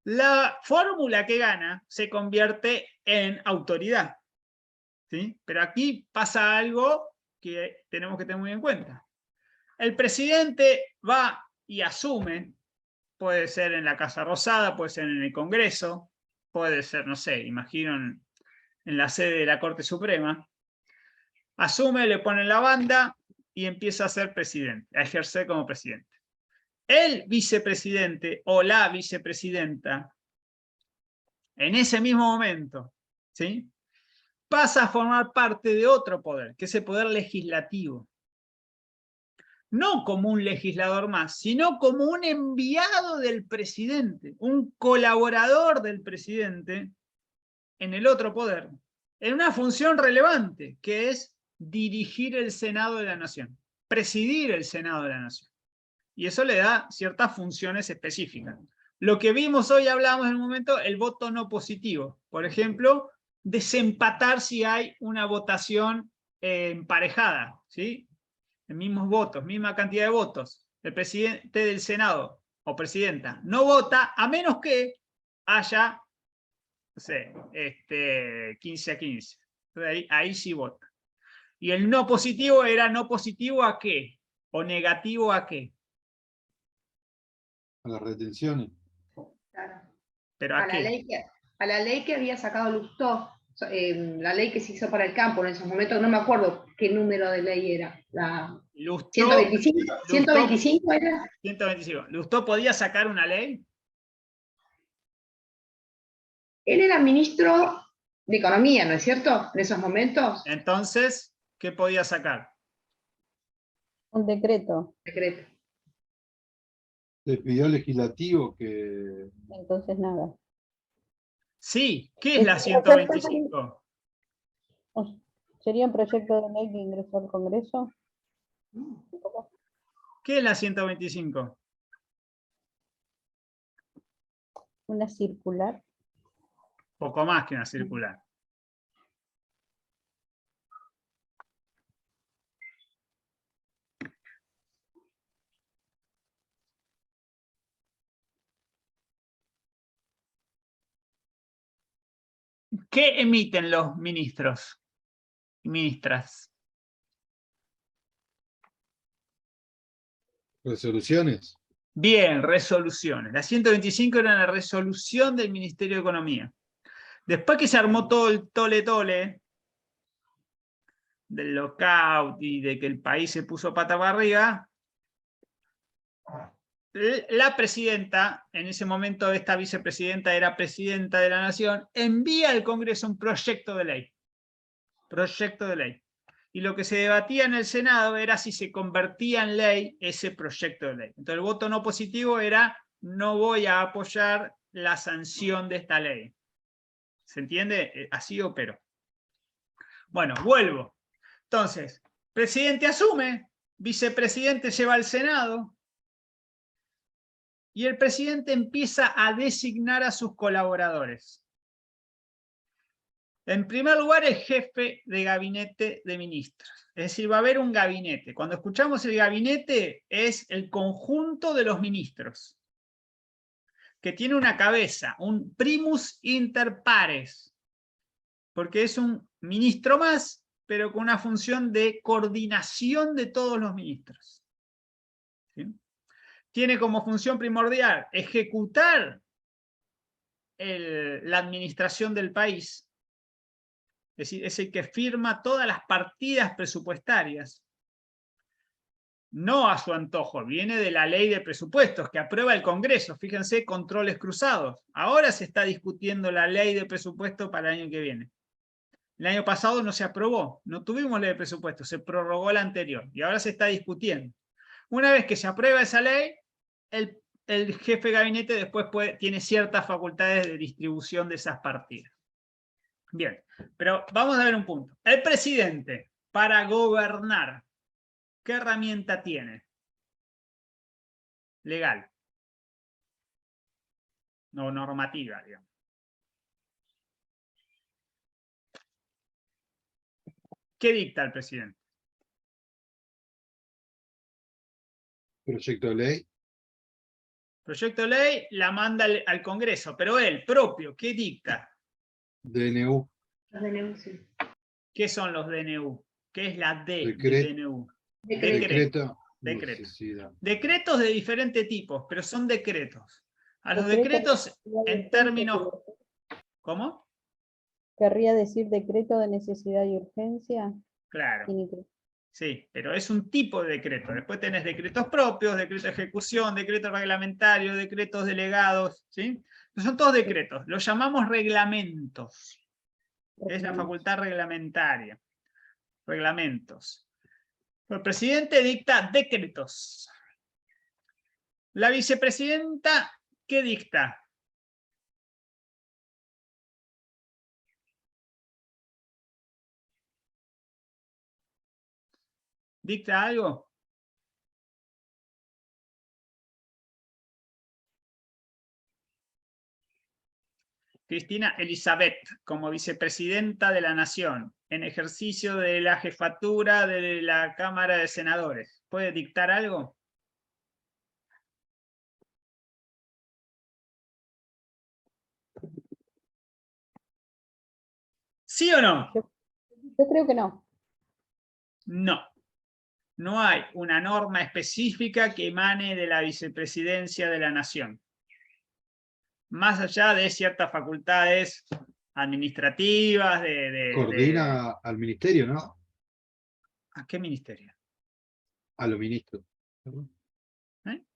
La fórmula que gana se convierte en autoridad, ¿sí? Pero aquí pasa algo que tenemos que tener muy en cuenta. El presidente va y asume, puede ser en la Casa Rosada, puede ser en el Congreso, puede ser, no sé, imagino en la sede de la Corte Suprema, asume, le ponen la banda y empieza a ser presidente, a ejercer como presidente. El vicepresidente o la vicepresidenta, en ese mismo momento, ¿sí?, pasa a formar parte de otro poder, que es el poder legislativo. No como un legislador más, sino como un enviado del presidente, un colaborador del presidente en el otro poder, en una función relevante, que es dirigir el Senado de la Nación, presidir el Senado de la Nación. Y eso le da ciertas funciones específicas. Lo que vimos hoy, hablamos en un momento, el voto no positivo. Por ejemplo, desempatar si hay una votación emparejada, ¿sí? Mismos votos, misma cantidad de votos. El presidente del Senado o presidenta no vota a menos que haya, no sé, 15 a 15. Entonces ahí sí vota. Y el no positivo era no positivo a qué, o negativo a qué. A las retenciones. Claro. Pero A a la qué. ley que había sacado Lustó, la ley que se hizo para el campo en esos momentos, no me acuerdo qué número de ley era. La Lustó, 125, 125 era. 125. ¿Lustó podía sacar una ley? Él era ministro de Economía, ¿no es cierto? En esos momentos. Entonces, ¿qué podía sacar? Un decreto. Decreto. Le pidió al legislativo que Entonces nada. Sí, ¿qué es la Es- 125? ¿Sería un proyecto de ley que ingresó al Congreso? ¿Qué es la 125? Una circular. Poco más que una circular. ¿Qué emiten los ministros y ministras? resoluciones. Bien, resoluciones. La 125 era una resolución del Ministerio de Economía. Después que se armó todo el tole-tole del lockout y de que el país se puso pata para arriba, la presidenta, en ese momento esta vicepresidenta era presidenta de la Nación, envía al Congreso un proyecto de ley. Proyecto de ley. Y lo que se debatía en el Senado era si se convertía en ley ese proyecto de ley. Entonces el voto no positivo era no voy a apoyar la sanción de esta ley. ¿Se entiende? Así opero. Bueno, vuelvo. Entonces, presidente asume, vicepresidente lleva al Senado, y el presidente empieza a designar a sus colaboradores. En primer lugar, el jefe de gabinete de ministros. Es decir, va a haber un gabinete. Cuando escuchamos el gabinete, es el conjunto de los ministros, que tiene una cabeza, un primus inter pares, porque es un ministro más, pero con una función de coordinación de todos los ministros. ¿Sí? Tiene como función primordial ejecutar la administración del país, es decir, es el que firma todas las partidas presupuestarias, no a su antojo, viene de la ley de presupuestos que aprueba el Congreso. Fíjense, controles cruzados. Ahora se está discutiendo la ley de presupuesto para el año que viene. El año pasado no se aprobó, no tuvimos ley de presupuesto, se prorrogó la anterior y ahora se está discutiendo. Una vez que se aprueba esa ley, el jefe de gabinete después tiene ciertas facultades de distribución de esas partidas. Bien, pero vamos a ver un punto. El presidente, para gobernar, ¿qué herramienta tiene? Legal. No normativa, digamos. ¿Qué dicta el presidente? Proyecto de ley. Proyecto de ley la manda al Congreso, pero él propio, ¿qué dicta? DNU. Los DNU, sí. ¿Qué son los DNU? ¿Qué es la D Decreto. de DNU? Decreto. Decreto. Necesidad. Decretos de diferentes tipos, pero son decretos. A los Decreto decretos de en términos... ¿Cómo? querría decir decreto de necesidad y urgencia. Claro. Tiene que- Sí, pero es un tipo de decreto. Después tenés decretos propios, decreto de ejecución, decretos reglamentarios, decretos delegados, ¿sí? Son todos decretos. Los llamamos reglamentos. Es la facultad reglamentaria. Reglamentos. El presidente dicta decretos. La vicepresidenta, ¿qué dicta? ¿Dicta algo? Cristina Elizabeth, como vicepresidenta de la Nación, en ejercicio de la jefatura de la Cámara de Senadores, ¿puede dictar algo? ¿Sí o no? Yo creo que no. No. No hay una norma específica que emane de la vicepresidencia de la Nación. Más allá de ciertas facultades administrativas, Coordina al ministerio, ¿no? ¿A qué ministerio? A los ministros.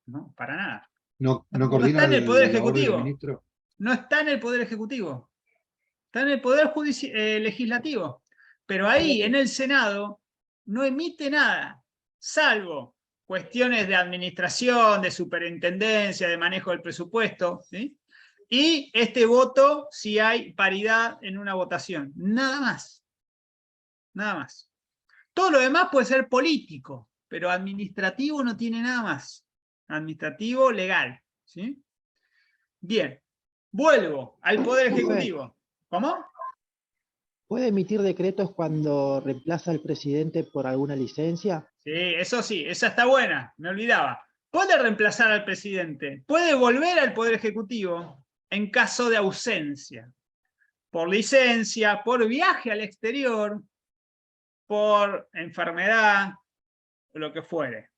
No, para nada. No No coordina está en el Poder la labor de los Ejecutivo. ministros. No está en el Poder Ejecutivo. Está en el Poder Legislativo. Pero ahí, en el Senado, no emite nada, salvo cuestiones de administración, de superintendencia, de manejo del presupuesto, ¿sí? Y este voto si hay paridad en una votación. Nada más. Nada más. Todo lo demás puede ser político, pero administrativo no tiene nada más. Administrativo legal, ¿sí? Bien. Vuelvo al Poder Ejecutivo. ¿Cómo? ¿Puede emitir decretos cuando reemplaza al presidente por alguna licencia? Sí, esa está buena, me olvidaba. Puede reemplazar al presidente, puede volver al Poder Ejecutivo en caso de ausencia, por licencia, por viaje al exterior, por enfermedad, lo que fuere.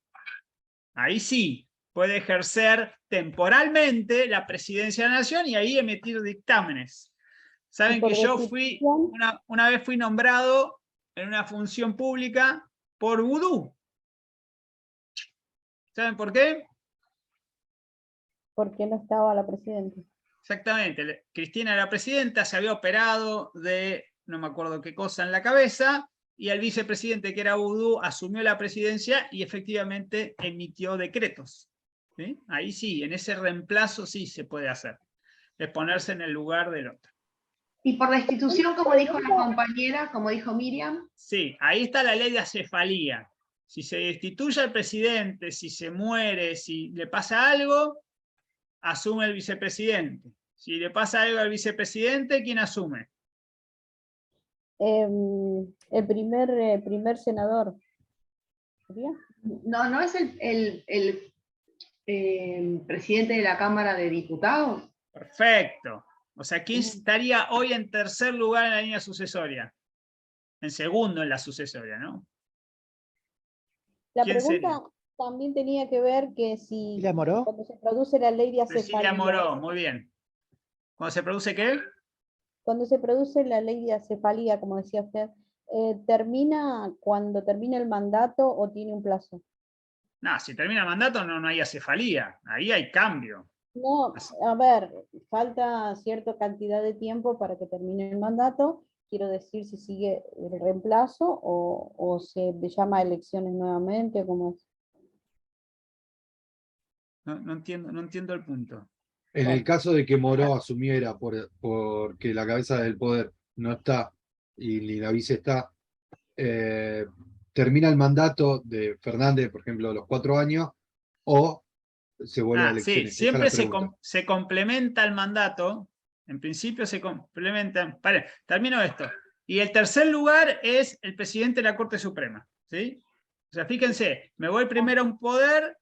Ahí sí, puede ejercer temporalmente la presidencia de la Nación y ahí emitir dictámenes. Saben que yo fui, una vez fui nombrado en una función pública por vudú. ¿Saben por qué? Porque no estaba la presidenta. Exactamente. Cristina era presidenta, se había operado de no me acuerdo qué cosa en la cabeza, y el vicepresidente, que era vudú, asumió la presidencia y efectivamente emitió decretos. ¿Sí? Ahí sí, en ese reemplazo sí se puede hacer. Es ponerse en el lugar del otro. Y por destitución, como dijo la compañera, como dijo Miriam. Sí, ahí está la ley de acefalía. Si se destituye al presidente, si se muere, si le pasa algo, asume el vicepresidente. Si le pasa algo al vicepresidente, ¿quién asume? El primer senador. ¿Sería? No es el presidente de la Cámara de Diputados. Perfecto. O sea, ¿quién estaría hoy en tercer lugar en la línea sucesoria? En segundo en la sucesoria, ¿no? La ¿Quién pregunta sería? también tenía que ver que si ¿Cecilia Moró? cuando se produce la ley de Cecilia acefalía, Moró, muy bien. ¿Cuándo se produce qué? cuando se produce la ley de acefalía, como decía usted, ¿termina cuando termina el mandato o tiene un plazo? No, si termina el mandato no hay acefalía. Ahí hay cambio. No, a ver, falta cierta cantidad de tiempo para que termine el mandato. Quiero decir si sigue el reemplazo o se llama a elecciones nuevamente, ¿cómo es? No entiendo el punto. En el caso de que Moró asumiera porque la cabeza del poder no está y ni la vice está, termina el mandato de Fernández, por ejemplo, los 4 años, o se vuelve a Sí, elecciones. Esa es siempre la pregunta. se complementa el mandato. En principio se complementan. Vale, termino esto. Y el tercer lugar es el presidente de la Corte Suprema. ¿Sí? O sea, fíjense, me voy primero a un poder,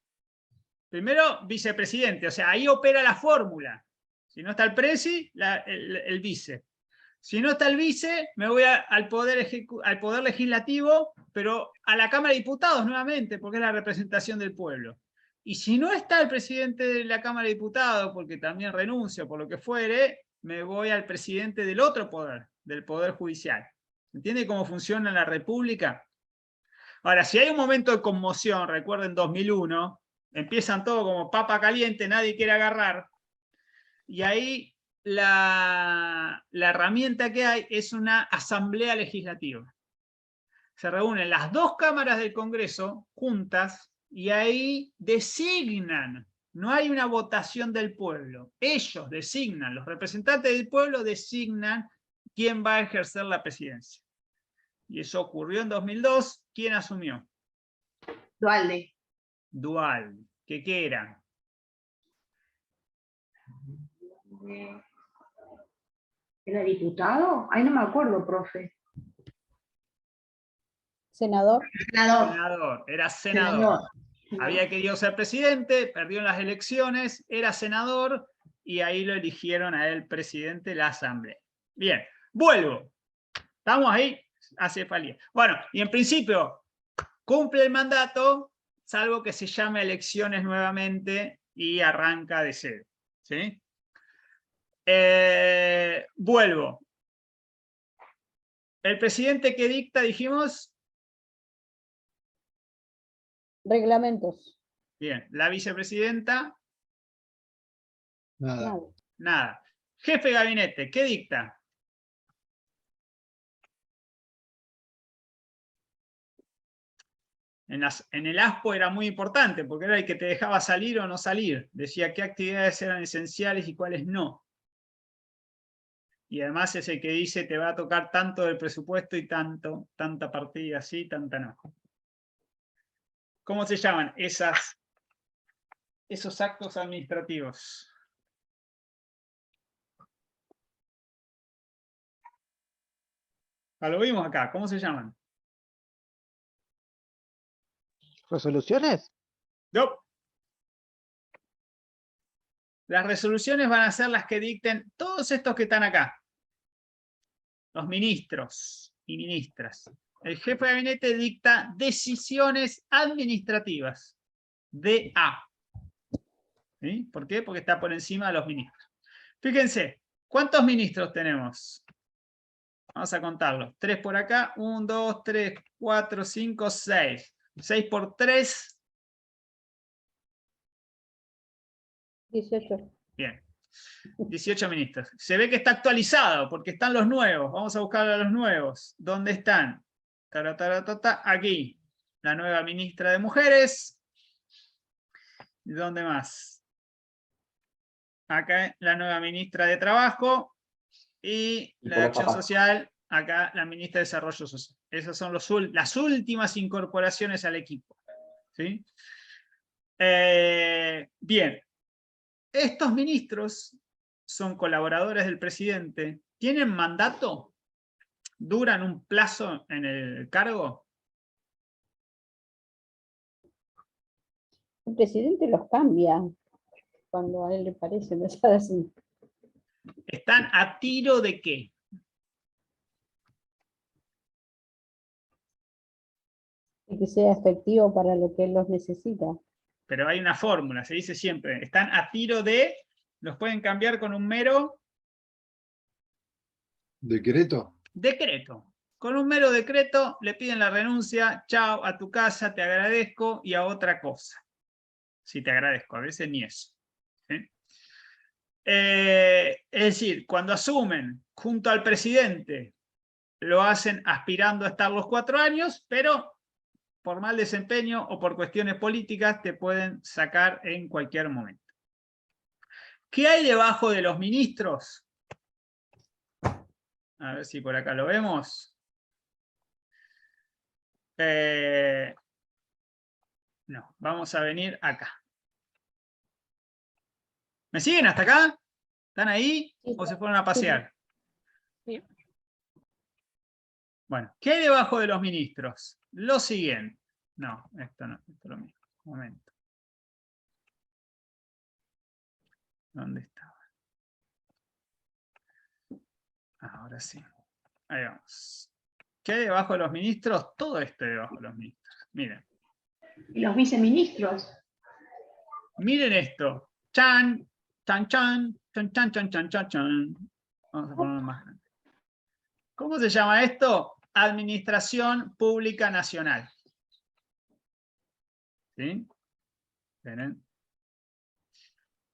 primero vicepresidente, o sea, ahí opera la fórmula. Si no está el presi, el vice. Si no está el vice, me voy al poder legislativo, pero a la Cámara de Diputados nuevamente, porque es la representación del pueblo. Y si no está el presidente de la Cámara de Diputados, porque también renuncia por lo que fuere, me voy al presidente del otro poder, del Poder Judicial. ¿Entiende cómo funciona la República? Ahora, si hay un momento de conmoción, recuerden 2001, empiezan todo como papa caliente, nadie quiere agarrar, y ahí la herramienta que hay es una asamblea legislativa. Se reúnen las dos cámaras del Congreso juntas y ahí designan, no hay una votación del pueblo, ellos designan, los representantes del pueblo designan quién va a ejercer la presidencia. Y eso ocurrió en 2002, ¿quién asumió? Dualde. Duhalde. ¿Qué era? ¿Era diputado? Ay, no me acuerdo, profe. Senador. Senador. Senador, era senador. Había querido ser presidente, perdió en las elecciones, era senador y ahí lo eligieron a él presidente de la Asamblea. Bien, vuelvo. ¿Estamos ahí? Hace falta. Bueno, y en principio cumple el mandato, salvo que se llame elecciones nuevamente y arranca de cero. ¿Sí? Vuelvo. El presidente que dicta, dijimos. Reglamentos. Bien, la vicepresidenta. Nada. Nada. Nada. Jefe de gabinete, ¿qué dicta? En el ASPO era muy importante, porque era el que te dejaba salir o no salir. Decía qué actividades eran esenciales y cuáles no. Y además es el que dice te va a tocar tanto del presupuesto y tanta partida sí, tanta no. ¿Cómo se llaman esos actos administrativos? Lo vimos acá, ¿cómo se llaman? ¿Resoluciones? No. Las resoluciones van a ser las que dicten todos estos que están acá. Los ministros y ministras. El jefe de gabinete dicta decisiones administrativas. DA. ¿Sí? ¿Por qué? Porque está por encima de los ministros. Fíjense, ¿cuántos ministros tenemos? Vamos a contarlos. 3 por acá. 1, 2, 3, 4, 5, 6. 6 por 3. 18. Bien. 18 ministros. Se ve que está actualizado porque están los nuevos. Vamos a buscar a los nuevos. ¿Dónde están? Aquí. La nueva ministra de Mujeres. ¿Y dónde más? Acá la nueva ministra de Trabajo. Y la de Acción Social. Acá la ministra de Desarrollo Social. Esas son las últimas incorporaciones al equipo. ¿Sí? Bien. Estos ministros son colaboradores del presidente. ¿Tienen mandato? ¿Duran un plazo en el cargo? El presidente los cambia cuando a él le parece. ¿No es así? ¿Están a tiro de qué? Y que sea efectivo para lo que él los necesita. Pero hay una fórmula, se dice siempre. Están a tiro de, los pueden cambiar con un mero ¿Decreto? decreto. Con un mero decreto le piden la renuncia, chao, a tu casa, te agradezco, y a otra cosa. Si te agradezco, a veces ni eso. ¿Sí? Es decir, cuando asumen junto al presidente, lo hacen aspirando a estar los 4 años, pero por mal desempeño o por cuestiones políticas te pueden sacar en cualquier momento. ¿Qué hay debajo de los ministros? A ver si por acá lo vemos. No, vamos a venir acá. ¿Me siguen hasta acá? ¿Están ahí o se fueron a pasear? Sí. Bueno, ¿qué hay debajo de los ministros? Lo siguiente. No, esto no, esto es lo mismo. Un momento. ¿Dónde estaba? Ahora sí. Ahí vamos. ¿Qué hay debajo de los ministros? Todo esto hay debajo de los ministros. Miren. ¿Y los viceministros? Miren esto. Chan, chan, chan, chan, chan, chan, chan, chan, chan. Vamos a ponerlo más grande. ¿Cómo se llama esto? Administración Pública Nacional. ¿Sí? ¿Ven?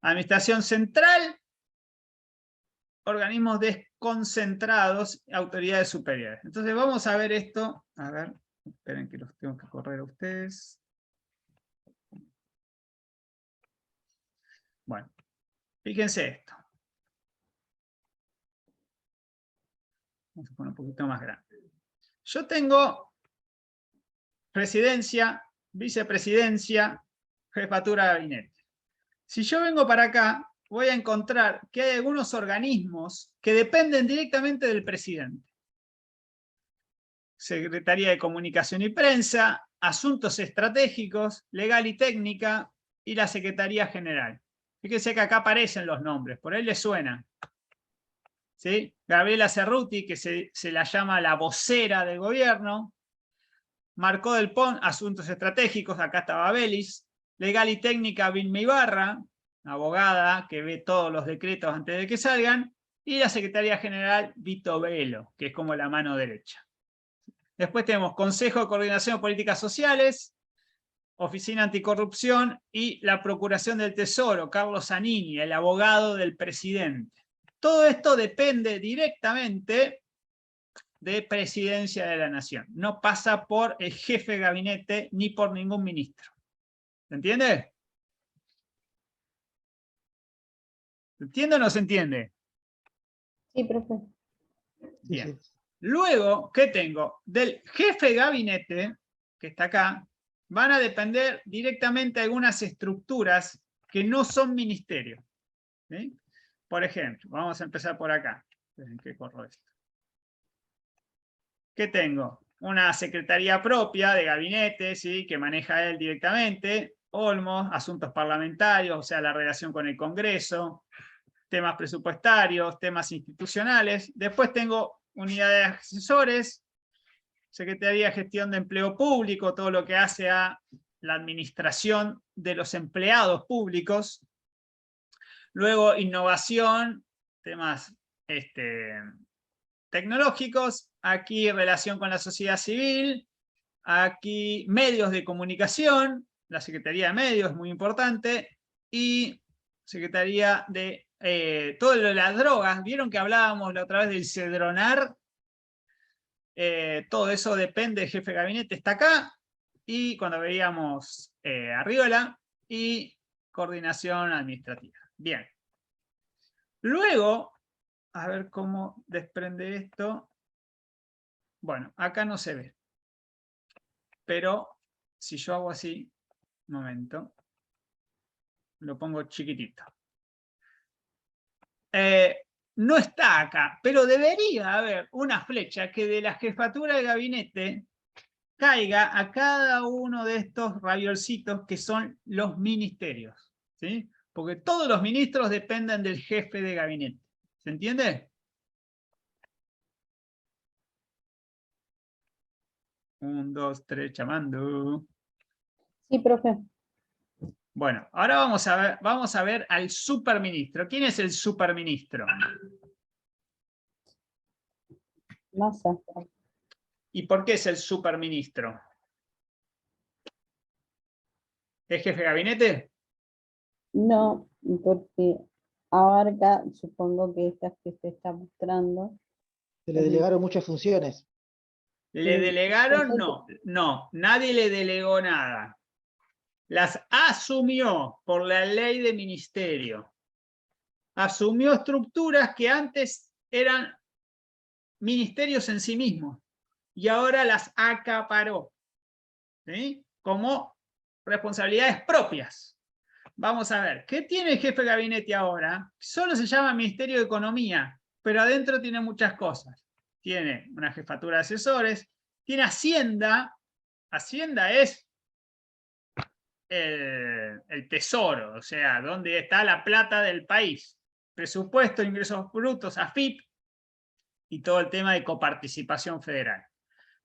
Administración central, organismos desconcentrados, autoridades superiores. Entonces vamos a ver esto. A ver, esperen que los tengo que correr a ustedes. Bueno, fíjense esto. Vamos a poner un poquito más grande. Yo tengo presidencia, vicepresidencia, jefatura de gabinete. Si yo vengo para acá, voy a encontrar que hay algunos organismos que dependen directamente del presidente. Secretaría de Comunicación y Prensa, Asuntos Estratégicos, Legal y Técnica y la Secretaría General. Fíjense que acá aparecen los nombres, por ahí les suena. ¿Sí? Gabriela Cerruti, que se la llama la vocera del gobierno. Marcó del Pon, Asuntos Estratégicos, acá estaba Belis. Legal y Técnica, Vilma Ibarra, abogada que ve todos los decretos antes de que salgan. Y la Secretaría General, Vito Velo, que es como la mano derecha. Después tenemos Consejo de Coordinación de Políticas Sociales, Oficina Anticorrupción y la Procuración del Tesoro, Carlos Zanini, el abogado del presidente. Todo esto depende directamente de Presidencia de la Nación. No pasa por el jefe de gabinete ni por ningún ministro. ¿Se entiende? ¿Se entiende o no se entiende? Sí, profe. Bien. Luego, ¿qué tengo? Del jefe de gabinete, que está acá, van a depender directamente algunas estructuras que no son ministerios. ¿Sí? Por ejemplo, vamos a empezar por acá. Esperen que corro esto. ¿Qué tengo? Una secretaría propia de gabinete, ¿sí? Que maneja él directamente. Olmos, asuntos parlamentarios, o sea, la relación con el Congreso, temas presupuestarios, temas institucionales. Después tengo unidades de asesores, Secretaría de Gestión de Empleo Público, todo lo que hace a la administración de los empleados públicos. Luego, innovación, temas tecnológicos. Aquí, relación con la sociedad civil. Aquí, medios de comunicación. La Secretaría de Medios es muy importante. Y Secretaría de todo lo de las drogas. ¿Vieron que hablábamos la otra vez del Cedronar? Todo eso depende del jefe de gabinete, está acá. Y cuando veíamos Arriola y coordinación administrativa. Bien. Luego, a ver cómo desprende esto. Bueno, acá no se ve. Pero si yo hago así, un momento, lo pongo chiquitito. No está acá, pero debería haber una flecha que de la jefatura de gabinete caiga a cada uno de estos raviolcitos que son los ministerios. ¿Sí? Porque todos los ministros dependen del jefe de gabinete. ¿Se entiende? 1, 2, 3, llamando. Sí, profe. Bueno, ahora vamos a ver al superministro. ¿Quién es el superministro? Massa. ¿Y por qué es el superministro? ¿Es jefe de gabinete? No, porque abarca, supongo que estas que se está mostrando. Se le delegaron muchas funciones. ¿Le delegaron? Entonces- No, nadie le delegó nada. Las asumió por la ley de ministerio. Asumió estructuras que antes eran ministerios en sí mismos y ahora las acaparó, ¿sí? Como responsabilidades propias. Vamos a ver, ¿qué tiene el jefe de gabinete ahora? Solo se llama Ministerio de Economía, pero adentro tiene muchas cosas. Tiene una jefatura de asesores, tiene Hacienda. Hacienda es el tesoro, o sea, donde está la plata del país. Presupuesto, ingresos brutos, AFIP, y todo el tema de coparticipación federal.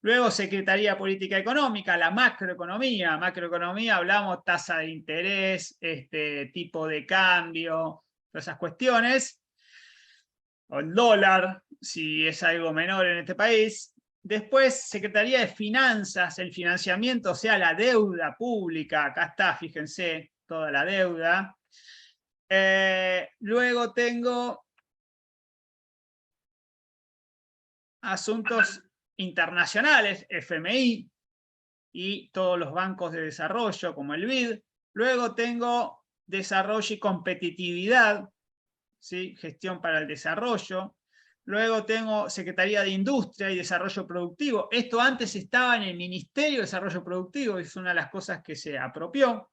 Luego, Secretaría de Política Económica, la macroeconomía. Macroeconomía, hablamos tasa de interés, tipo de cambio, todas esas cuestiones. o el dólar, si es algo menor en este país. Después, Secretaría de Finanzas, el financiamiento, o sea, la deuda pública. Acá está, fíjense, toda la deuda. Luego tengo asuntos internacionales, FMI, y todos los bancos de desarrollo, como el BID. Luego tengo desarrollo y competitividad, ¿sí? Gestión para el desarrollo. Luego tengo Secretaría de Industria y Desarrollo Productivo. Esto antes estaba en el Ministerio de Desarrollo Productivo, es una de las cosas que se apropió,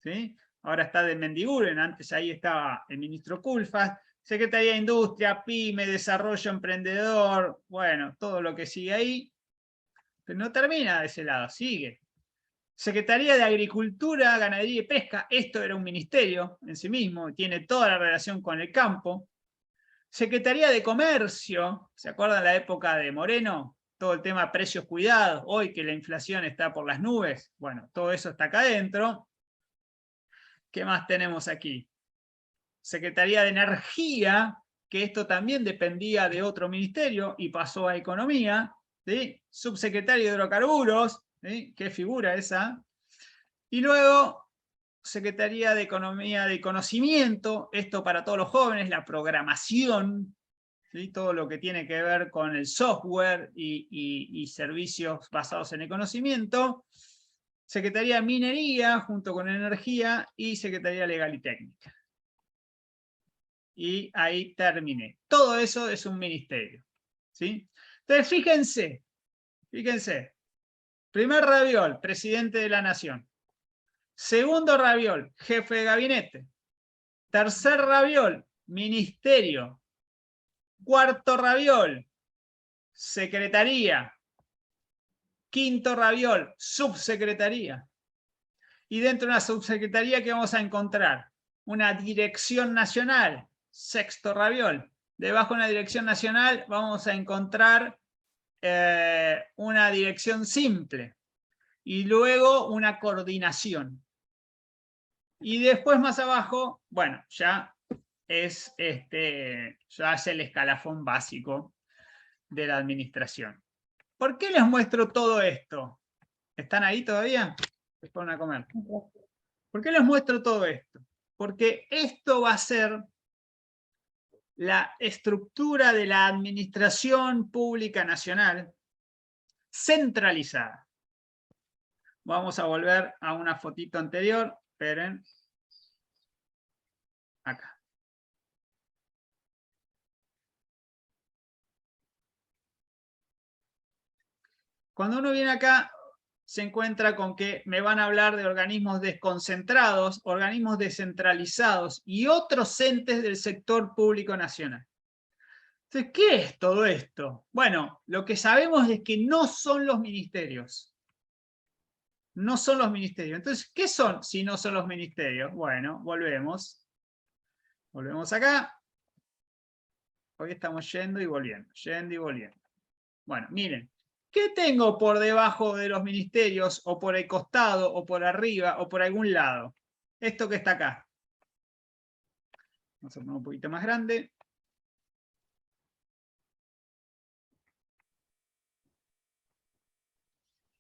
¿sí? Ahora está de Mendiguren, antes ahí estaba el ministro Culfas. Secretaría de Industria, PYME, Desarrollo Emprendedor, bueno, todo lo que sigue ahí. Pero no termina de ese lado, sigue. Secretaría de Agricultura, Ganadería y Pesca, esto era un ministerio en sí mismo, tiene toda la relación con el campo. Secretaría de Comercio, ¿se acuerdan la época de Moreno? Todo el tema precios cuidados, hoy que la inflación está por las nubes, bueno, todo eso está acá adentro. ¿Qué más tenemos aquí? Secretaría de Energía, que esto también dependía de otro ministerio y pasó a Economía, ¿sí? Subsecretario de Hidrocarburos, ¿sí? ¿Qué figura esa? Y luego, Secretaría de Economía de Conocimiento, esto para todos los jóvenes, la programación, ¿sí? Todo lo que tiene que ver con el software y servicios basados en el conocimiento. Secretaría de Minería, junto con Energía, y Secretaría Legal y Técnica. Y ahí terminé. Todo eso es un ministerio, ¿sí? Entonces, fíjense. Primer raviol, presidente de la Nación. Segundo raviol, jefe de gabinete. Tercer raviol, ministerio. Cuarto raviol, secretaría. Quinto raviol, subsecretaría. Y dentro de una subsecretaría, ¿qué vamos a encontrar? Una dirección nacional. Sexto raviol. Debajo de una dirección nacional vamos a encontrar una dirección simple. Y luego una coordinación. Y después más abajo, bueno, ya es el escalafón básico de la administración. ¿Por qué les muestro todo esto? ¿Están ahí todavía? Se ponen a comer. ¿Por qué les muestro todo esto? Porque esto va a ser la estructura de la administración pública nacional centralizada. Vamos a volver a una fotito anterior. Esperen. Acá. Cuando uno viene acá, se encuentra con que me van a hablar de organismos desconcentrados, organismos descentralizados y otros entes del sector público nacional. Entonces, ¿qué es todo esto? Bueno, lo que sabemos es que no son los ministerios. No son los ministerios. Entonces, ¿qué son si no son los ministerios? Bueno, volvemos. Volvemos acá. Hoy estamos yendo y volviendo, yendo y volviendo. Bueno, miren. ¿Qué tengo por debajo de los ministerios, o por el costado, o por arriba, o por algún lado? Esto que está acá. Vamos a poner un poquito más grande.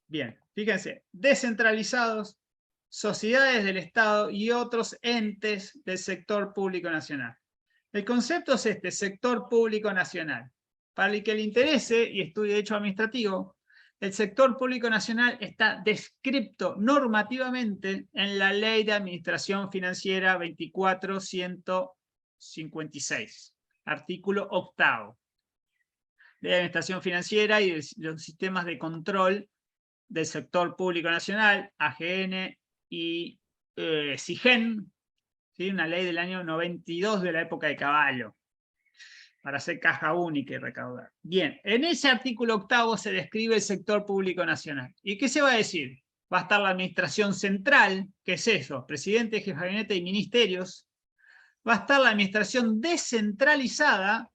Bien, fíjense, descentralizados, sociedades del Estado y otros entes del sector público nacional. El concepto es este, sector público nacional. Para el que le interese y estudie derecho administrativo, el sector público nacional está descripto normativamente en la Ley de Administración Financiera 24.156, artículo 8º. Ley de Administración Financiera y de los sistemas de control del sector público nacional, AGN y SIGEN, ¿sí? Una ley del año 92 de la época de Caballo, para hacer caja única y recaudar. Bien, en ese artículo 8º se describe el sector público nacional. ¿Y qué se va a decir? Va a estar la administración central, ¿qué es eso? Presidente, jefe de gabinete y ministerios. Va a estar la administración descentralizada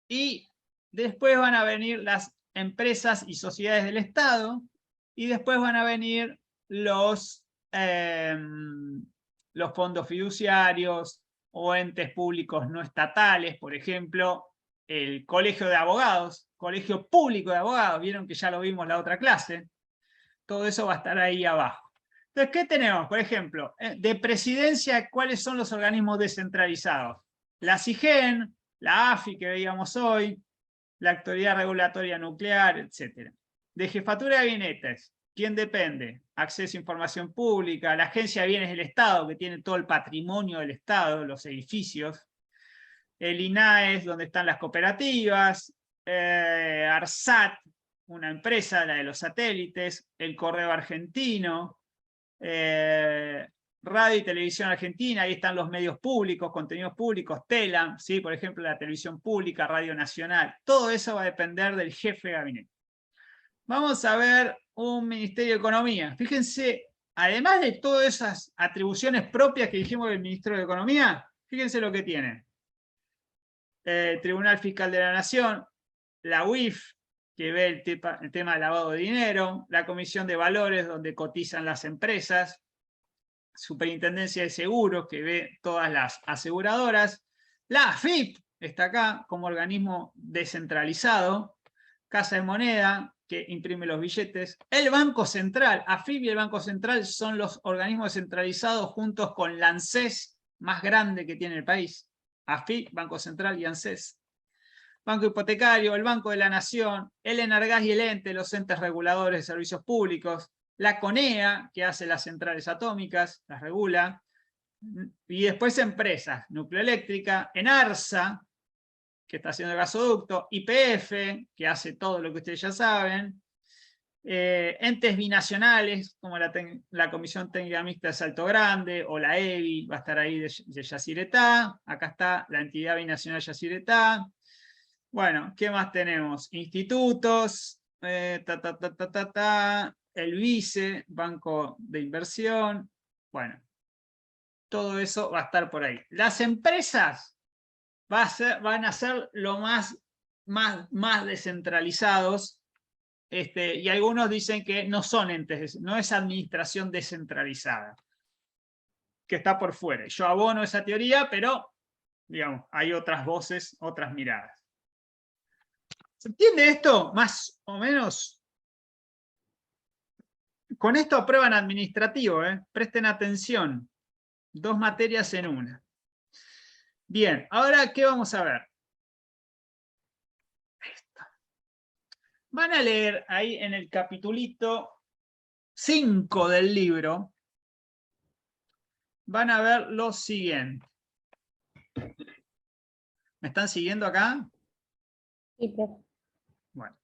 y después van a venir las empresas y sociedades del Estado y después van a venir los fondos fiduciarios, o entes públicos no estatales, por ejemplo, el Colegio de Abogados, Colegio Público de Abogados, vieron que ya lo vimos en la otra clase, todo eso va a estar ahí abajo. Entonces, ¿qué tenemos? Por ejemplo, de presidencia, ¿cuáles son los organismos descentralizados? La CIGEN, la AFI que veíamos hoy, la Autoridad Regulatoria Nuclear, etc. De jefatura de gabinetes, ¿quién depende? Acceso a información pública, la Agencia de Bienes del Estado, que tiene todo el patrimonio del Estado, los edificios, el INAES, donde están las cooperativas, ARSAT, una empresa, la de los satélites, el Correo Argentino, Radio y Televisión Argentina, ahí están los medios públicos, contenidos públicos, TELAM, ¿sí? Por ejemplo, la televisión pública, Radio Nacional, todo eso va a depender del jefe de gabinete. Vamos a ver un Ministerio de Economía. Fíjense, además de todas esas atribuciones propias que dijimos del Ministerio de Economía, fíjense lo que tiene. Tribunal Fiscal de la Nación, la UIF, que ve el tema del lavado de dinero, la Comisión de Valores, donde cotizan las empresas, Superintendencia de Seguros, que ve todas las aseguradoras, la AFIP está acá como organismo descentralizado, Casa de Moneda, que imprime los billetes, el Banco Central, AFIP y el Banco Central son los organismos descentralizados juntos con la ANSES, más grande que tiene el país, AFIP, Banco Central y ANSES. Banco Hipotecario, el Banco de la Nación, el Enargás y el ENTE, los entes reguladores de servicios públicos, la CONEA, que hace las centrales atómicas, las regula, y después empresas, Nucleoeléctrica, ENARSA, que está haciendo el gasoducto, YPF, que hace todo lo que ustedes ya saben, entes binacionales, como la Comisión Técnica Mixta de Salto Grande, o la EBI, va a estar ahí de Yacyretá, acá está la entidad binacional Yacyretá. Bueno, ¿qué más tenemos? Institutos, el BICE, Banco de Inversión, bueno, todo eso va a estar por ahí. Las empresas van a ser lo más descentralizados, y algunos dicen que no son entes, no es administración descentralizada, que está por fuera. Yo abono esa teoría, pero digamos, hay otras voces, otras miradas. ¿Se entiende esto? Más o menos. Con esto aprueban administrativo, presten atención. 2 materias en una. Bien, ahora, ¿qué vamos a ver? Esto. Van a leer ahí en el capitulito 5 del libro, van a ver lo siguiente. ¿Me están siguiendo acá? Sí, profe. Bueno,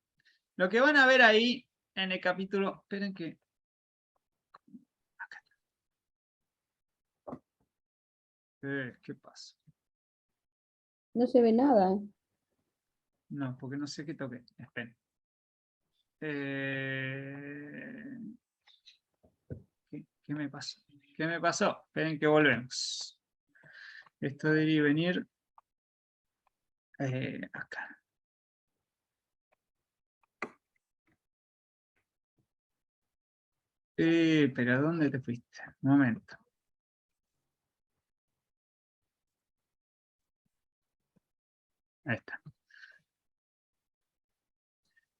lo que van a ver ahí en el capítulo, esperen que... Acá. ¿Qué pasa? No se ve nada. No, porque no sé qué toqué. Esperen. ¿Qué me pasó? ¿Qué me pasó? Esperen que volvemos. Esto debería venir acá. Pero ¿dónde te fuiste? Un momento. Ahí está.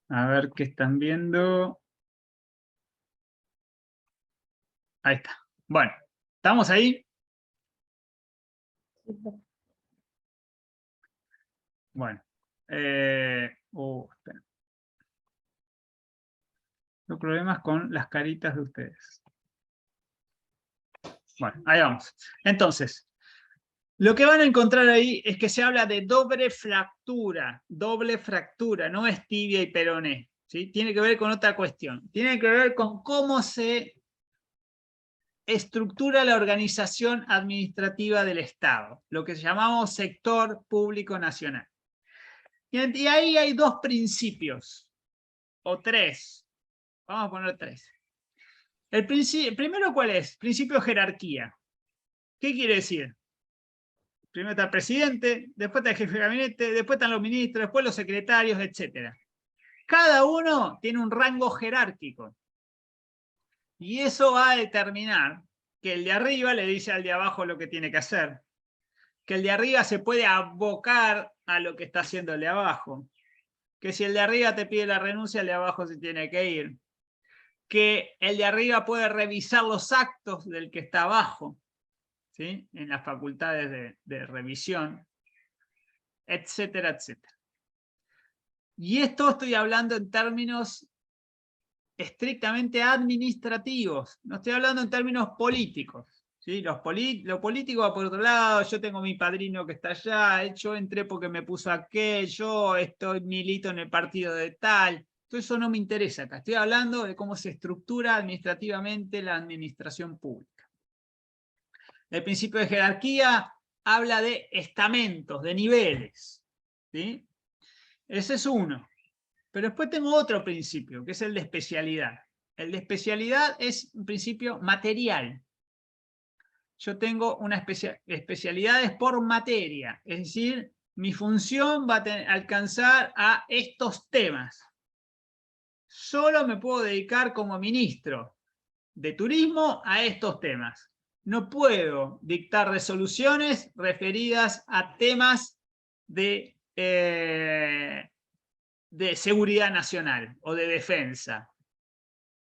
A ver qué están viendo. Ahí está. Bueno, ¿estamos ahí? Sí, profe. Bueno. Espera. Los problemas con las caritas de ustedes. Bueno, ahí vamos. Entonces, lo que van a encontrar ahí es que se habla de doble fractura, no es tibia y peroné, ¿sí? Tiene que ver con otra cuestión, tiene que ver con cómo se estructura la organización administrativa del Estado, lo que llamamos sector público nacional. Y ahí hay 2 principios, o 3, vamos a poner 3. El primero, ¿cuál es? Principio de jerarquía. ¿Qué quiere decir? Primero está el presidente, después está el jefe de gabinete, después están los ministros, después los secretarios, etc. Cada uno tiene un rango jerárquico. Y eso va a determinar que el de arriba le dice al de abajo lo que tiene que hacer. que el de arriba se puede abocar a lo que está haciendo el de abajo, que si el de arriba te pide la renuncia, el de abajo se tiene que ir, que el de arriba puede revisar los actos del que está abajo, ¿sí? En las facultades de revisión, etcétera, etcétera. Y esto estoy hablando en términos estrictamente administrativos, no estoy hablando en términos políticos. ¿Sí? Lo político va por otro lado, yo tengo mi padrino que está allá, yo entré porque me puso aquel, yo milito en el partido de tal. Todo eso no me interesa acá, estoy hablando de cómo se estructura administrativamente la administración pública. El principio de jerarquía habla de estamentos, de niveles, ¿sí? Ese es uno. Pero después tengo otro principio, que es el de especialidad. El de especialidad es un principio material. Yo tengo una especialidades por materia, es decir, mi función va a alcanzar a estos temas. Solo me puedo dedicar como ministro de turismo a estos temas. No puedo dictar resoluciones referidas a temas de seguridad nacional o de defensa.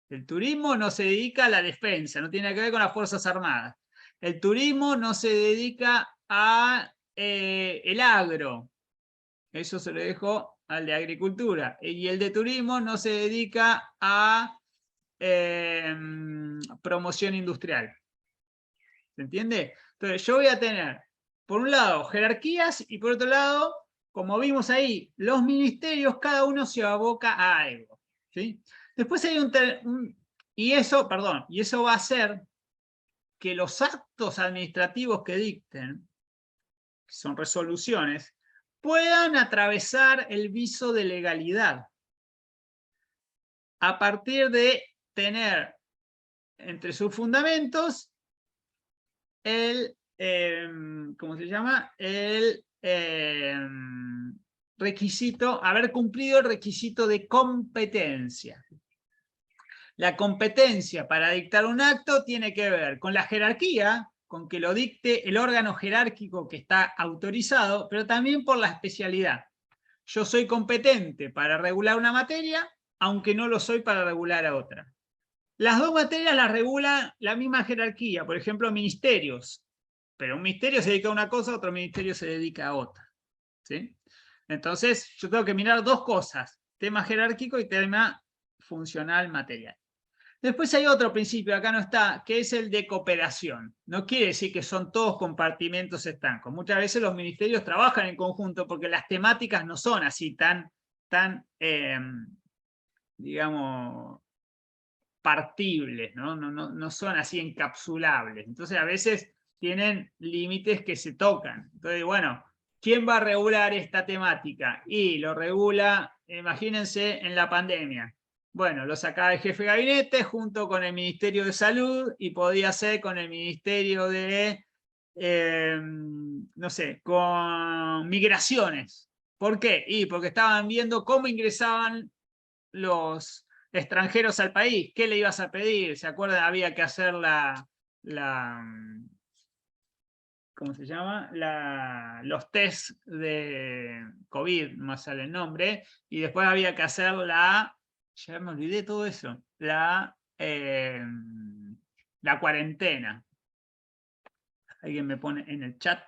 El turismo no se dedica a la defensa, no tiene que ver con las Fuerzas Armadas. El turismo no se dedica a el agro. Eso se lo dejo al de agricultura. Y el de turismo no se dedica a promoción industrial. ¿Se entiende? Entonces yo voy a tener, por un lado, jerarquías y por otro lado, como vimos ahí, los ministerios, cada uno se aboca a algo. ¿Sí? Después hay y eso va a hacer que los actos administrativos que dicten, que son resoluciones, puedan atravesar el viso de legalidad a partir de tener entre sus fundamentos el, ¿cómo se llama? El requisito, haber cumplido el requisito de competencia. La competencia para dictar un acto tiene que ver con la jerarquía, con que lo dicte el órgano jerárquico que está autorizado, pero también por la especialidad. Yo soy competente para regular una materia, aunque no lo soy para regular a otra. Las dos materias las regula la misma jerarquía, por ejemplo, ministerios. Pero un ministerio se dedica a una cosa, otro ministerio se dedica a otra. ¿Sí? Entonces, yo tengo que mirar dos cosas, tema jerárquico y tema funcional material. Después hay otro principio, acá no está, que es el de cooperación. No quiere decir que son todos compartimentos estancos. Muchas veces los ministerios trabajan en conjunto porque las temáticas no son así tan digamos, partibles, ¿no? No son así encapsulables. Entonces a veces tienen límites que se tocan. Entonces, bueno, ¿quién va a regular esta temática? Y lo regula, imagínense, en la pandemia. Bueno, lo sacaba el jefe de gabinete junto con el Ministerio de Salud y podía ser con el Ministerio de, no sé, con Migraciones. ¿Por qué? Y porque estaban viendo cómo ingresaban los extranjeros al país. ¿Qué le ibas a pedir? ¿Se acuerdan? Había que hacer ¿cómo se llama? Los test de COVID, no sale el nombre, y después había que hacer ya me olvidé todo eso, la cuarentena. Alguien me pone en el chat.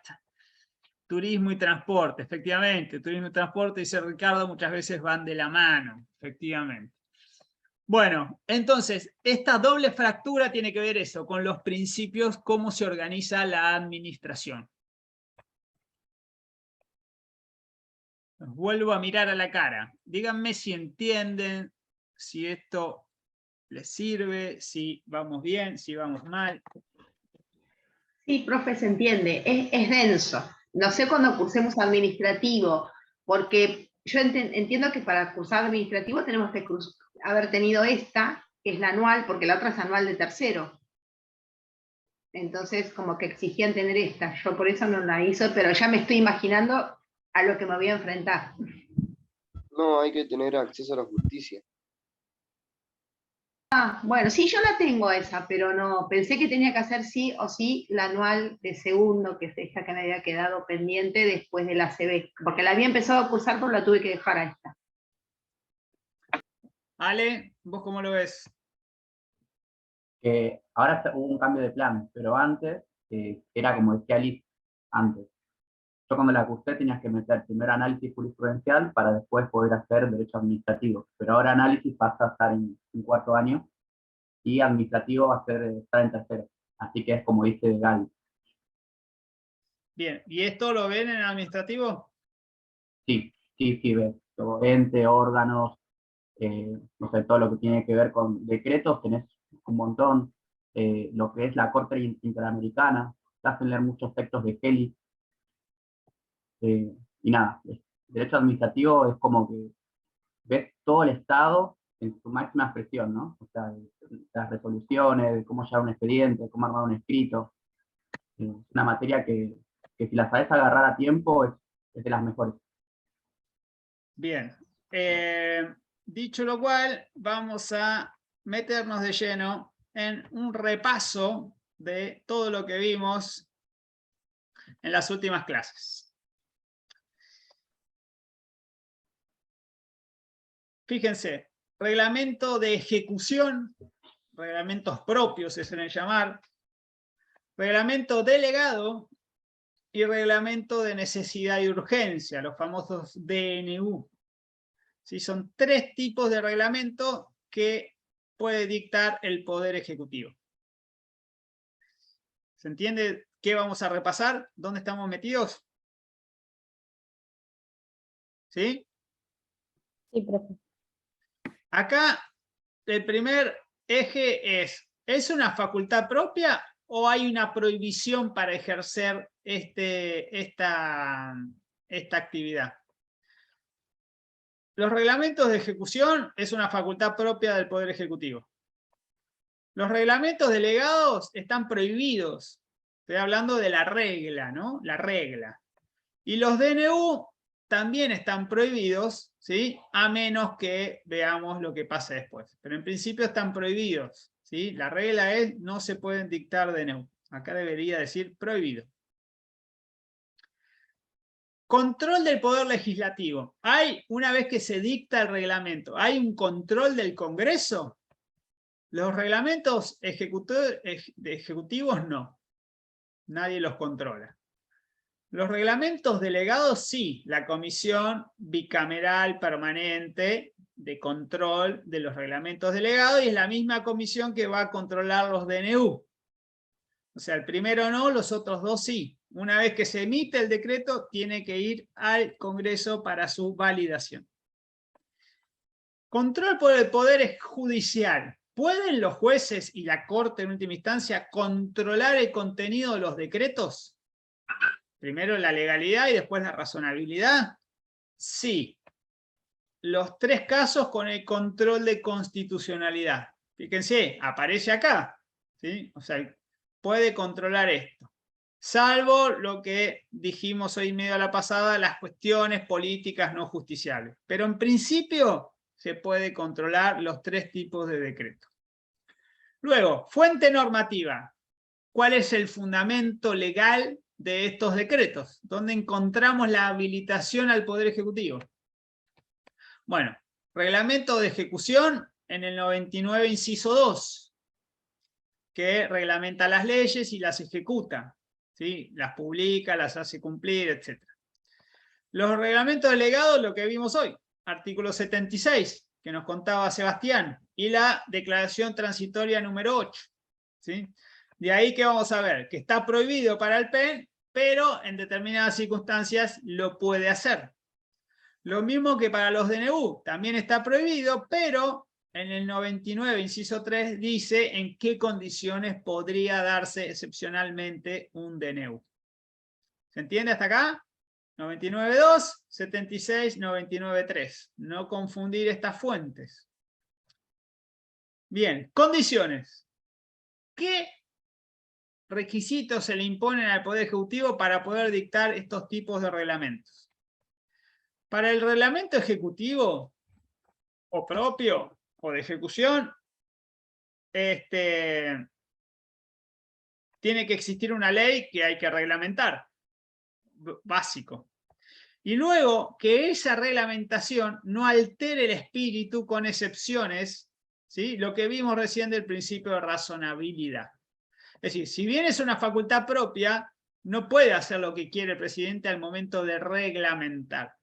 Turismo y transporte, efectivamente, turismo y transporte, dice Ricardo, muchas veces van de la mano, efectivamente. Bueno, entonces, esta doble fractura tiene que ver eso, con los principios, cómo se organiza la administración. Los vuelvo a mirar a la cara. Díganme si entienden, si esto les sirve, si vamos bien, si vamos mal. Sí, profe, se entiende, es denso. No sé cuando cursemos administrativo, porque yo entiendo que para cursar administrativo tenemos que haber tenido esta, que es la anual, porque la otra es anual de tercero. Entonces, como que exigían tener esta. Yo por eso no la hice, pero ya me estoy imaginando a lo que me voy a enfrentar. No, hay que tener acceso a la justicia. Ah, bueno, sí, yo la tengo esa, pero no, pensé que tenía que hacer sí o sí la anual de segundo, que es esta que me había quedado pendiente después de la CB, porque la había empezado a cursar, pero la tuve que dejar a esta. Ale, ¿vos cómo lo ves? Que ahora hubo un cambio de plan, pero antes era como decía Liz, antes. Yo cuando la cursé tenías que meter primero análisis jurisprudencial para después poder hacer derecho administrativo, pero ahora análisis pasa a estar en cuarto año y administrativo va a estar en tercero. Así que es como dice Gali. Bien, ¿y esto lo ven en el administrativo? Sí, sí, ves. Todo ente, órganos, no sé, todo lo que tiene que ver con decretos, tenés un montón. Lo que es la Corte Interamericana, te hacen leer muchos textos de Kelly. Y nada, derecho administrativo es como que ves todo el Estado en su máxima expresión, ¿no? O sea, las resoluciones, de cómo llevar un expediente, cómo armar un escrito. Es una materia que si la sabes agarrar a tiempo es de las mejores. Bien. Dicho lo cual, vamos a meternos de lleno en un repaso de todo lo que vimos en las últimas clases. Fíjense, reglamento de ejecución, reglamentos propios se suelen llamar, reglamento delegado y reglamento de necesidad y urgencia, los famosos DNU. ¿Sí? Son tres tipos de reglamento que puede dictar el Poder Ejecutivo. ¿Se entiende qué vamos a repasar? ¿Dónde estamos metidos? ¿Sí? Sí, profe. Acá el primer eje ¿es una facultad propia o hay una prohibición para ejercer esta actividad? Los reglamentos de ejecución es una facultad propia del Poder Ejecutivo. Los reglamentos delegados están prohibidos. Estoy hablando de la regla, ¿no? La regla. Y los DNU también están prohibidos, ¿sí? A menos que veamos lo que pasa después. Pero en principio están prohibidos, ¿sí? La regla es no se pueden dictar DNU. Acá debería decir prohibido. Control del Poder Legislativo. Una vez que se dicta el reglamento, ¿hay un control del Congreso? Los reglamentos ejecutivos no. Nadie los controla. Los reglamentos delegados sí. La comisión bicameral permanente de control de los reglamentos delegados y es la misma comisión que va a controlar los DNU. O sea, el primero no, los otros dos sí. Una vez que se emite el decreto, tiene que ir al Congreso para su validación. Control por el Poder Judicial. ¿Pueden los jueces y la Corte en última instancia controlar el contenido de los decretos? Primero la legalidad y después la razonabilidad. Sí. Los tres casos con el control de constitucionalidad. Fíjense, aparece acá. ¿Sí? O sea, puede controlar esto. Salvo lo que dijimos hoy medio a la pasada, las cuestiones políticas no justiciables. Pero en principio se puede controlar los tres tipos de decretos. Luego, fuente normativa. ¿Cuál es el fundamento legal de estos decretos? ¿Dónde encontramos la habilitación al Poder Ejecutivo? Bueno, reglamento de ejecución en el 99, inciso 2, que reglamenta las leyes y las ejecuta. ¿Sí? Las publica, las hace cumplir, etc. Los reglamentos delegados, lo que vimos hoy, artículo 76, que nos contaba Sebastián, y la declaración transitoria número 8. ¿Sí? De ahí que vamos a ver que está prohibido para el PEN, pero en determinadas circunstancias lo puede hacer. Lo mismo que para los DNU, también está prohibido, pero en el 99, inciso 3, dice en qué condiciones podría darse excepcionalmente un DNU. ¿Se entiende hasta acá? 99.2, 76, 99.3. No confundir estas fuentes. Bien, condiciones. ¿Qué requisitos se le imponen al Poder Ejecutivo para poder dictar estos tipos de reglamentos? Para el reglamento ejecutivo, o propio, o de ejecución, tiene que existir una ley que hay que reglamentar, básico. Y luego que esa reglamentación no altere el espíritu con excepciones, ¿sí? Lo que vimos recién del principio de razonabilidad. Es decir, si bien es una facultad propia, no puede hacer lo que quiere el presidente al momento de reglamentar.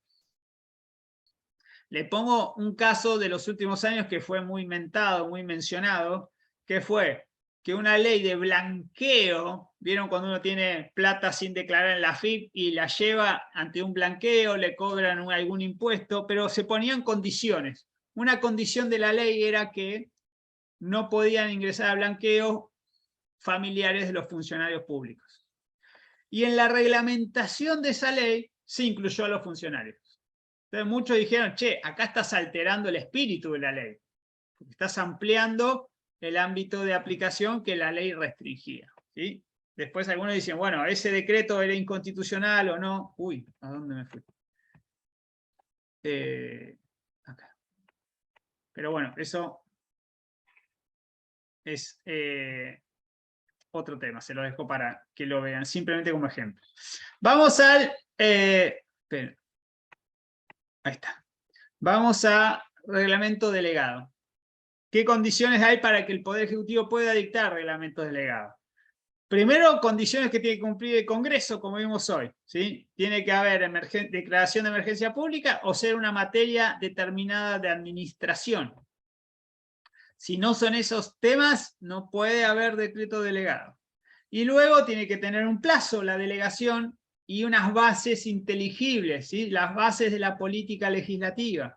Le pongo un caso de los últimos años que fue muy mentado, muy mencionado, que fue que una ley de blanqueo, ¿vieron cuando uno tiene plata sin declarar en la AFIP y la lleva ante un blanqueo, le cobran algún impuesto, pero se ponían condiciones? Una condición de la ley era que no podían ingresar a blanqueo familiares de los funcionarios públicos. Y en la reglamentación de esa ley se incluyó a los funcionarios. Entonces muchos dijeron, che, acá estás alterando el espíritu de la ley, porque estás ampliando el ámbito de aplicación que la ley restringía, ¿sí? Después algunos dicen, bueno, ese decreto era inconstitucional o no. Uy, ¿a dónde me fui? Acá. Pero bueno, eso es otro tema, se lo dejo para que lo vean, simplemente como ejemplo. Vamos al... esperen. Ahí está. Vamos a reglamento delegado. ¿Qué condiciones hay para que el Poder Ejecutivo pueda dictar reglamentos delegados? Primero, condiciones que tiene que cumplir el Congreso, como vimos hoy, ¿sí? Tiene que haber declaración de emergencia pública o ser una materia determinada de administración. Si no son esos temas, no puede haber decreto delegado. Y luego tiene que tener un plazo, la delegación, y unas bases inteligibles, ¿sí? Las bases de la política legislativa.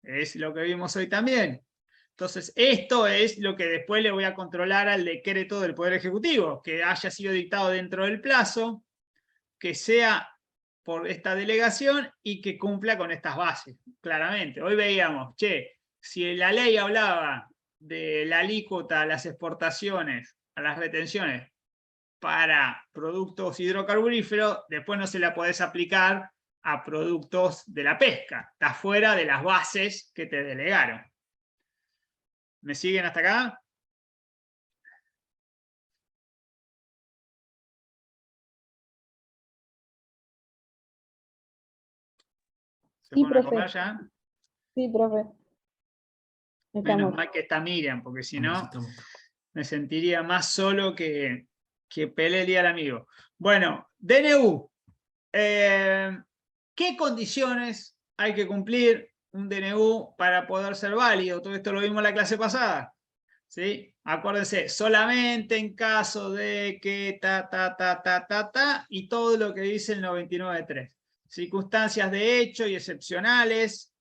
Es lo que vimos hoy también. Entonces, esto es lo que después le voy a controlar al decreto del Poder Ejecutivo, que haya sido dictado dentro del plazo, que sea por esta delegación y que cumpla con estas bases, claramente. Hoy veíamos, che, si la ley hablaba de la alícuota a las exportaciones, a las retenciones para productos hidrocarburíferos, después no se la podés aplicar a productos de la pesca. Está fuera de las bases que te delegaron. ¿Me siguen hasta acá? ¿Se Sí, fueron a profe. comer ya? Sí, profe. Menos Estamos. mal que está Miriam, porque si no, me sentiría más solo que peleé el día del amigo. Bueno, DNU. ¿Qué condiciones hay que cumplir un DNU para poder ser válido? Todo esto lo vimos en la clase pasada, ¿sí? Acuérdense, solamente en caso de que y todo lo que dice el 99.3. Circunstancias de hecho y excepcionales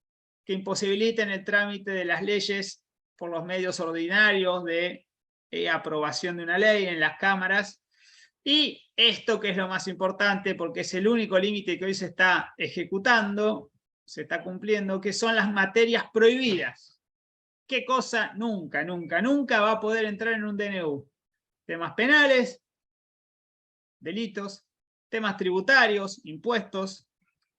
que imposibiliten el trámite de las leyes por los medios ordinarios de aprobación de una ley en las cámaras. Y esto que es lo más importante, porque es el único límite que hoy se está ejecutando, se está cumpliendo, que son las materias prohibidas. ¿Qué cosa? Nunca, nunca, nunca va a poder entrar en un DNU. Temas penales, delitos, temas tributarios, impuestos,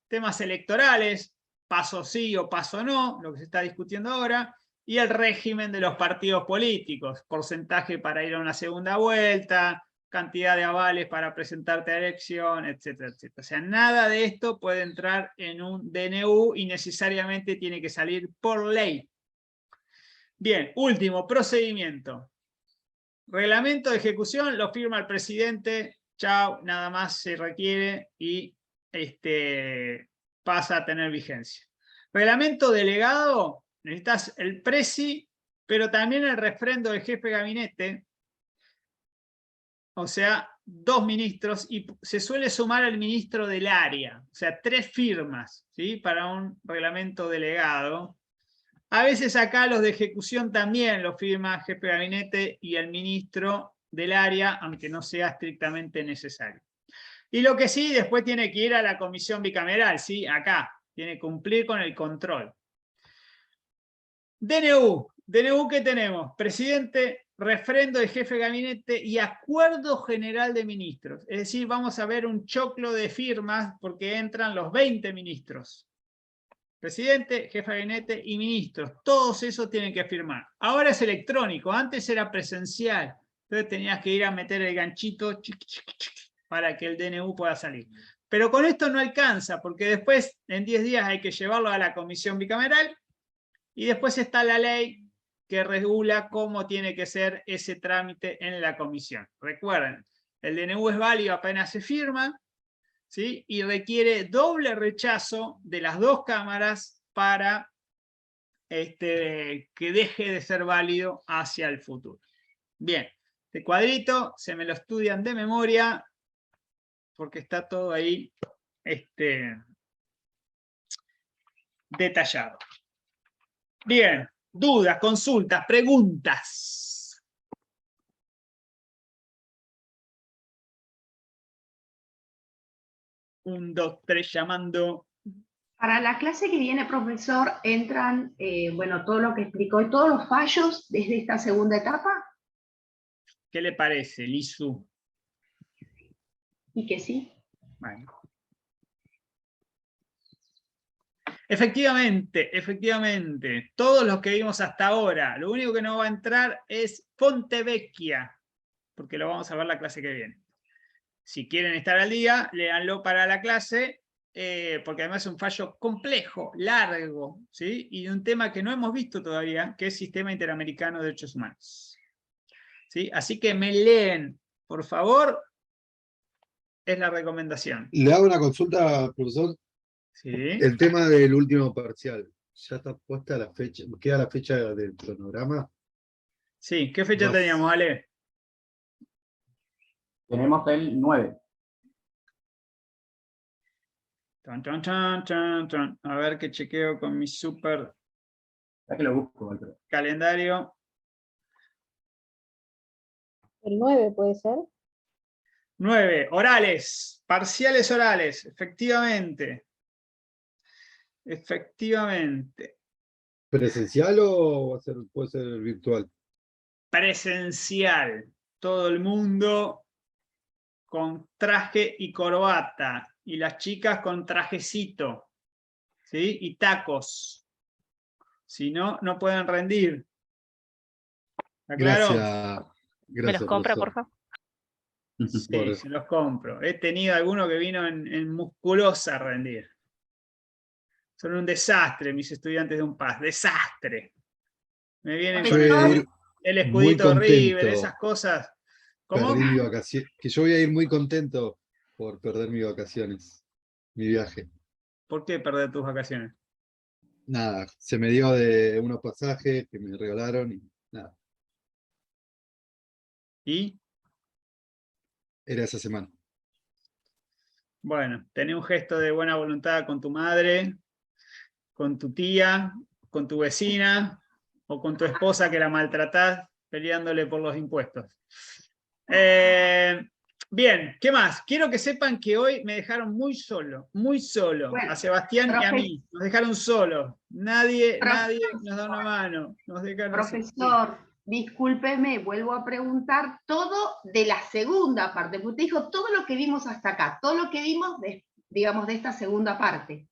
temas electorales, paso sí o paso no, lo que se está discutiendo ahora, y el régimen de los partidos políticos, porcentaje para ir a una segunda vuelta, cantidad de avales para presentarte a elección, etcétera, etcétera. O sea, nada de esto puede entrar en un DNU y necesariamente tiene que salir por ley. Bien, último, procedimiento. Reglamento de ejecución lo firma el presidente, chao, nada más se requiere y pasa a tener vigencia. Reglamento delegado, necesitas el presi, pero también el refrendo del jefe de gabinete, o sea, 2 ministros, y se suele sumar al ministro del área, o sea, 3 firmas, ¿sí? Para un reglamento delegado. A veces acá los de ejecución también lo firma el jefe de gabinete y el ministro del área, aunque no sea estrictamente necesario. Y lo que sí, después tiene que ir a la comisión bicameral, ¿sí? Acá, tiene que cumplir con el control. DNU. DNU, ¿qué tenemos? Presidente, refrendo de jefe de gabinete y acuerdo general de ministros. Es decir, vamos a ver un choclo de firmas porque entran los 20 ministros. Presidente, jefe de gabinete y ministros. Todos esos tienen que firmar. Ahora es electrónico, antes era presencial. Entonces tenías que ir a meter el ganchito para que el DNU pueda salir. Pero con esto no alcanza, porque después, en 10 días, hay que llevarlo a la comisión bicameral y después está la ley que regula cómo tiene que ser ese trámite en la comisión. Recuerden, el DNU es válido apenas se firma, ¿sí? Y requiere doble rechazo de las dos cámaras para que deje de ser válido hacia el futuro. Bien, este cuadrito se me lo estudian de memoria porque está todo ahí detallado. Bien, dudas, consultas, preguntas. Un, dos, tres, llamando. Para la clase que viene, profesor, entran, bueno, todo lo que explicó y todos los fallos desde esta segunda etapa, ¿Qué le parece, Lisu? y que sí. Bueno. Efectivamente, todos los que vimos hasta ahora, lo único que no va a entrar es Fontevecchia, porque lo vamos a ver la clase que viene. Si quieren estar al día, léanlo para la clase, porque además es un fallo complejo, largo, ¿sí? Y de un tema que no hemos visto todavía, que es Sistema Interamericano de Derechos Humanos. ¿Sí? Así que me leen, por favor, es la recomendación. Le hago una consulta, profesor. ¿Sí? El tema del último parcial, ¿ya está puesta la fecha? ¿Queda la fecha del cronograma? Sí, ¿qué fecha Vas. teníamos, Ale? Tenemos el 9. Chan, chan, chan, chan, chan. A ver que chequeo con mi super Ya que lo busco, Walter. calendario. El 9 puede ser. 9, orales, parciales orales, efectivamente. Efectivamente. ¿Presencial o va a ser, puede ser virtual? Presencial. Todo el mundo con traje y corbata. Y las chicas con trajecito. ¿Sí? Y tacos. Si no, no pueden rendir. ¿Está claro? Gracias. ¿Me los Gracias, compra, profesor. por favor? Sí, Por- se los compro. He tenido alguno que vino en musculosa a rendir. Son un desastre mis estudiantes de un PAS. Desastre. Me vienen Yo con voy a ir el muy escudito River, contento. esas cosas. ¿Cómo? Perdí mi vacación. Que yo voy a ir muy contento por perder mis vacaciones, mi viaje. ¿Por qué perder tus vacaciones? Nada, se me dio de unos pasajes que me regalaron y nada, Y era esa semana. bueno, tenés un gesto de buena voluntad con tu madre, con tu tía, con tu vecina o con tu esposa que la maltratás peleándole por los impuestos. Bien, ¿qué más? Quiero que sepan que hoy me dejaron muy solo, Bueno, a Sebastián y a profe- mí. Nos dejaron solos. Nadie Profesor. nos da una mano. Nos dejaron Profesor, discúlpeme, vuelvo a preguntar todo de la segunda parte, porque usted dijo todo lo que vimos hasta acá, todo lo que vimos, digamos, de esta segunda parte.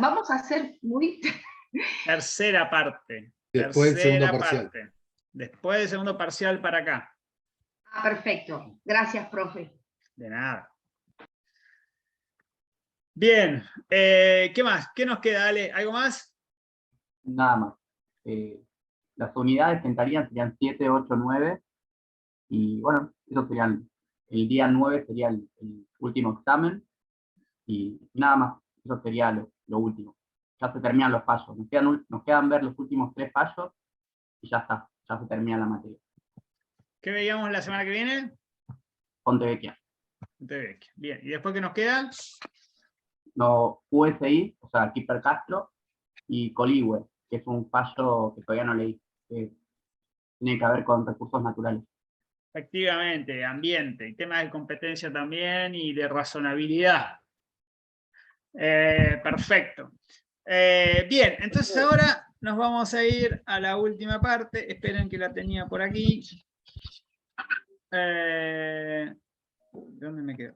Vamos a hacer muy... tercera parte. Después del segundo Tercera parcial. parte. Después del segundo parcial para acá. Ah, perfecto. Gracias, profe. De nada. Bien. ¿Qué más? ¿Qué nos queda, Ale? ¿Algo más? Nada más. Las unidades que entrarían serían 7, 8, 9. Y bueno, eso serían, el día 9 sería el último examen. Y nada más, eso sería lo último. Ya se terminan los fallos. Nos quedan ver los últimos 3 fallos y ya está, ya se termina la materia. ¿Qué veíamos la semana que viene? Fontevecchia. Bien. ¿Y después qué nos queda? No, USI, o sea, Keeper Castro, y Coligüe, que es un fallo que todavía no leí, que tiene que ver con recursos naturales. Efectivamente, ambiente, y temas de competencia también y de razonabilidad. Perfecto. Bien, entonces ahora nos vamos a ir a la última parte. Esperen que la tenía por aquí. ¿Dónde me quedo?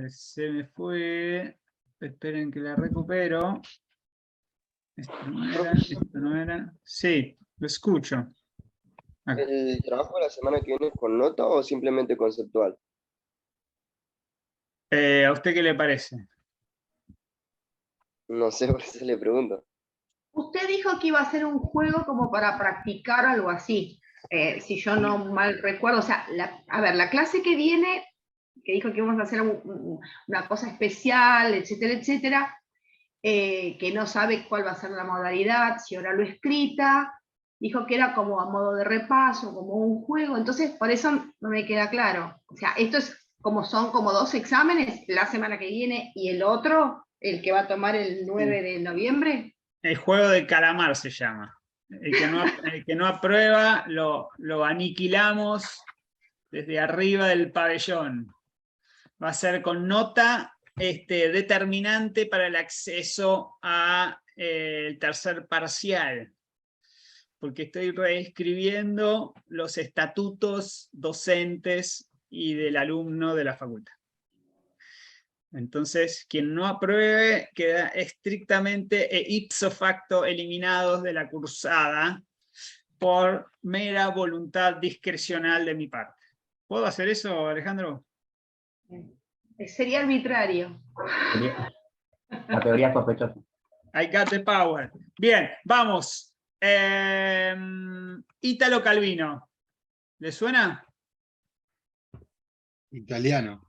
Se me fue. Esperen que la recupero. Esto no era. Sí, lo escucho. Acá. ¿El trabajo de la semana que viene es con nota o simplemente conceptual? ¿A usted qué le parece? No sé, por eso le pregunto. Usted dijo que iba a ser un juego como para practicar algo así, si yo no mal recuerdo. O sea, a ver, la clase que viene, que dijo que íbamos a hacer una cosa especial, etcétera, etcétera, que no sabe cuál va a ser la modalidad, si oral o escrita, dijo que era como a modo de repaso, como un juego, entonces por eso no me queda claro. O sea, esto es como son como 2 exámenes, la semana que viene y el otro, el que va a tomar el 9 de noviembre. El juego de calamar se llama. El que no aprueba lo aniquilamos desde arriba del pabellón. Va a ser con nota determinante para el acceso a el tercer parcial, porque estoy reescribiendo los estatutos docentes y del alumno de la facultad. Entonces, quien no apruebe queda estrictamente e ipso facto eliminados de la cursada por mera voluntad discrecional de mi parte. ¿Puedo hacer eso, Alejandro? Sería arbitrario. Categoría sospechosa. I got the power. Bien, vamos. Ítalo Calvino. ¿Le suena? Italiano.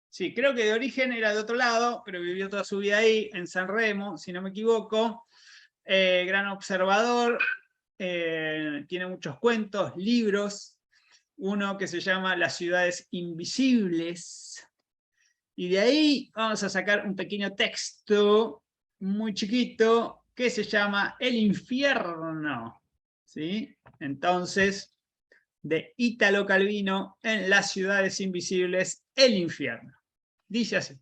Sí, creo que de origen era de otro lado, pero vivió toda su vida ahí, en San Remo, si no me equivoco. Gran observador, tiene muchos cuentos, libros. Uno que se llama Las ciudades invisibles. Y de ahí vamos a sacar un pequeño texto muy chiquito que se llama El infierno. ¿Sí? Entonces, de Ítalo Calvino en Las ciudades invisibles, El infierno. Dice así: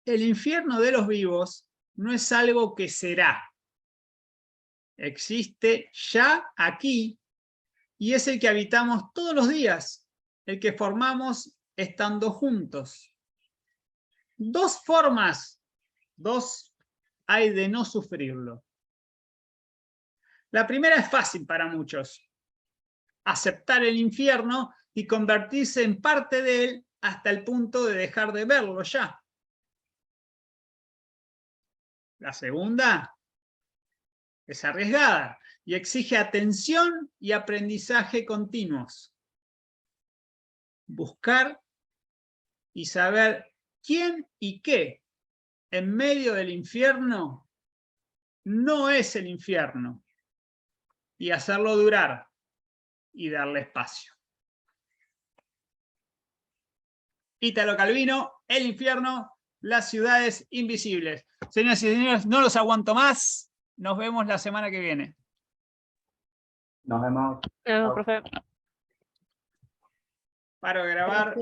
el infierno de los vivos no es algo que será. Existe ya aquí y es el que habitamos todos los días, el que formamos estando juntos. 2 formas, 2 hay de no sufrirlo. La primera es fácil para muchos: aceptar el infierno y convertirse en parte de él hasta el punto de dejar de verlo ya. La segunda es arriesgada y exige atención y aprendizaje continuos. Buscar y saber quién y qué en medio del infierno no es el infierno, y hacerlo durar y darle espacio. Ítalo Calvino, El infierno, las ciudades invisibles. Señoras y señores, no los aguanto más. Nos vemos la semana que viene. Nos vemos. Nos vemos, profe. Paro de grabar.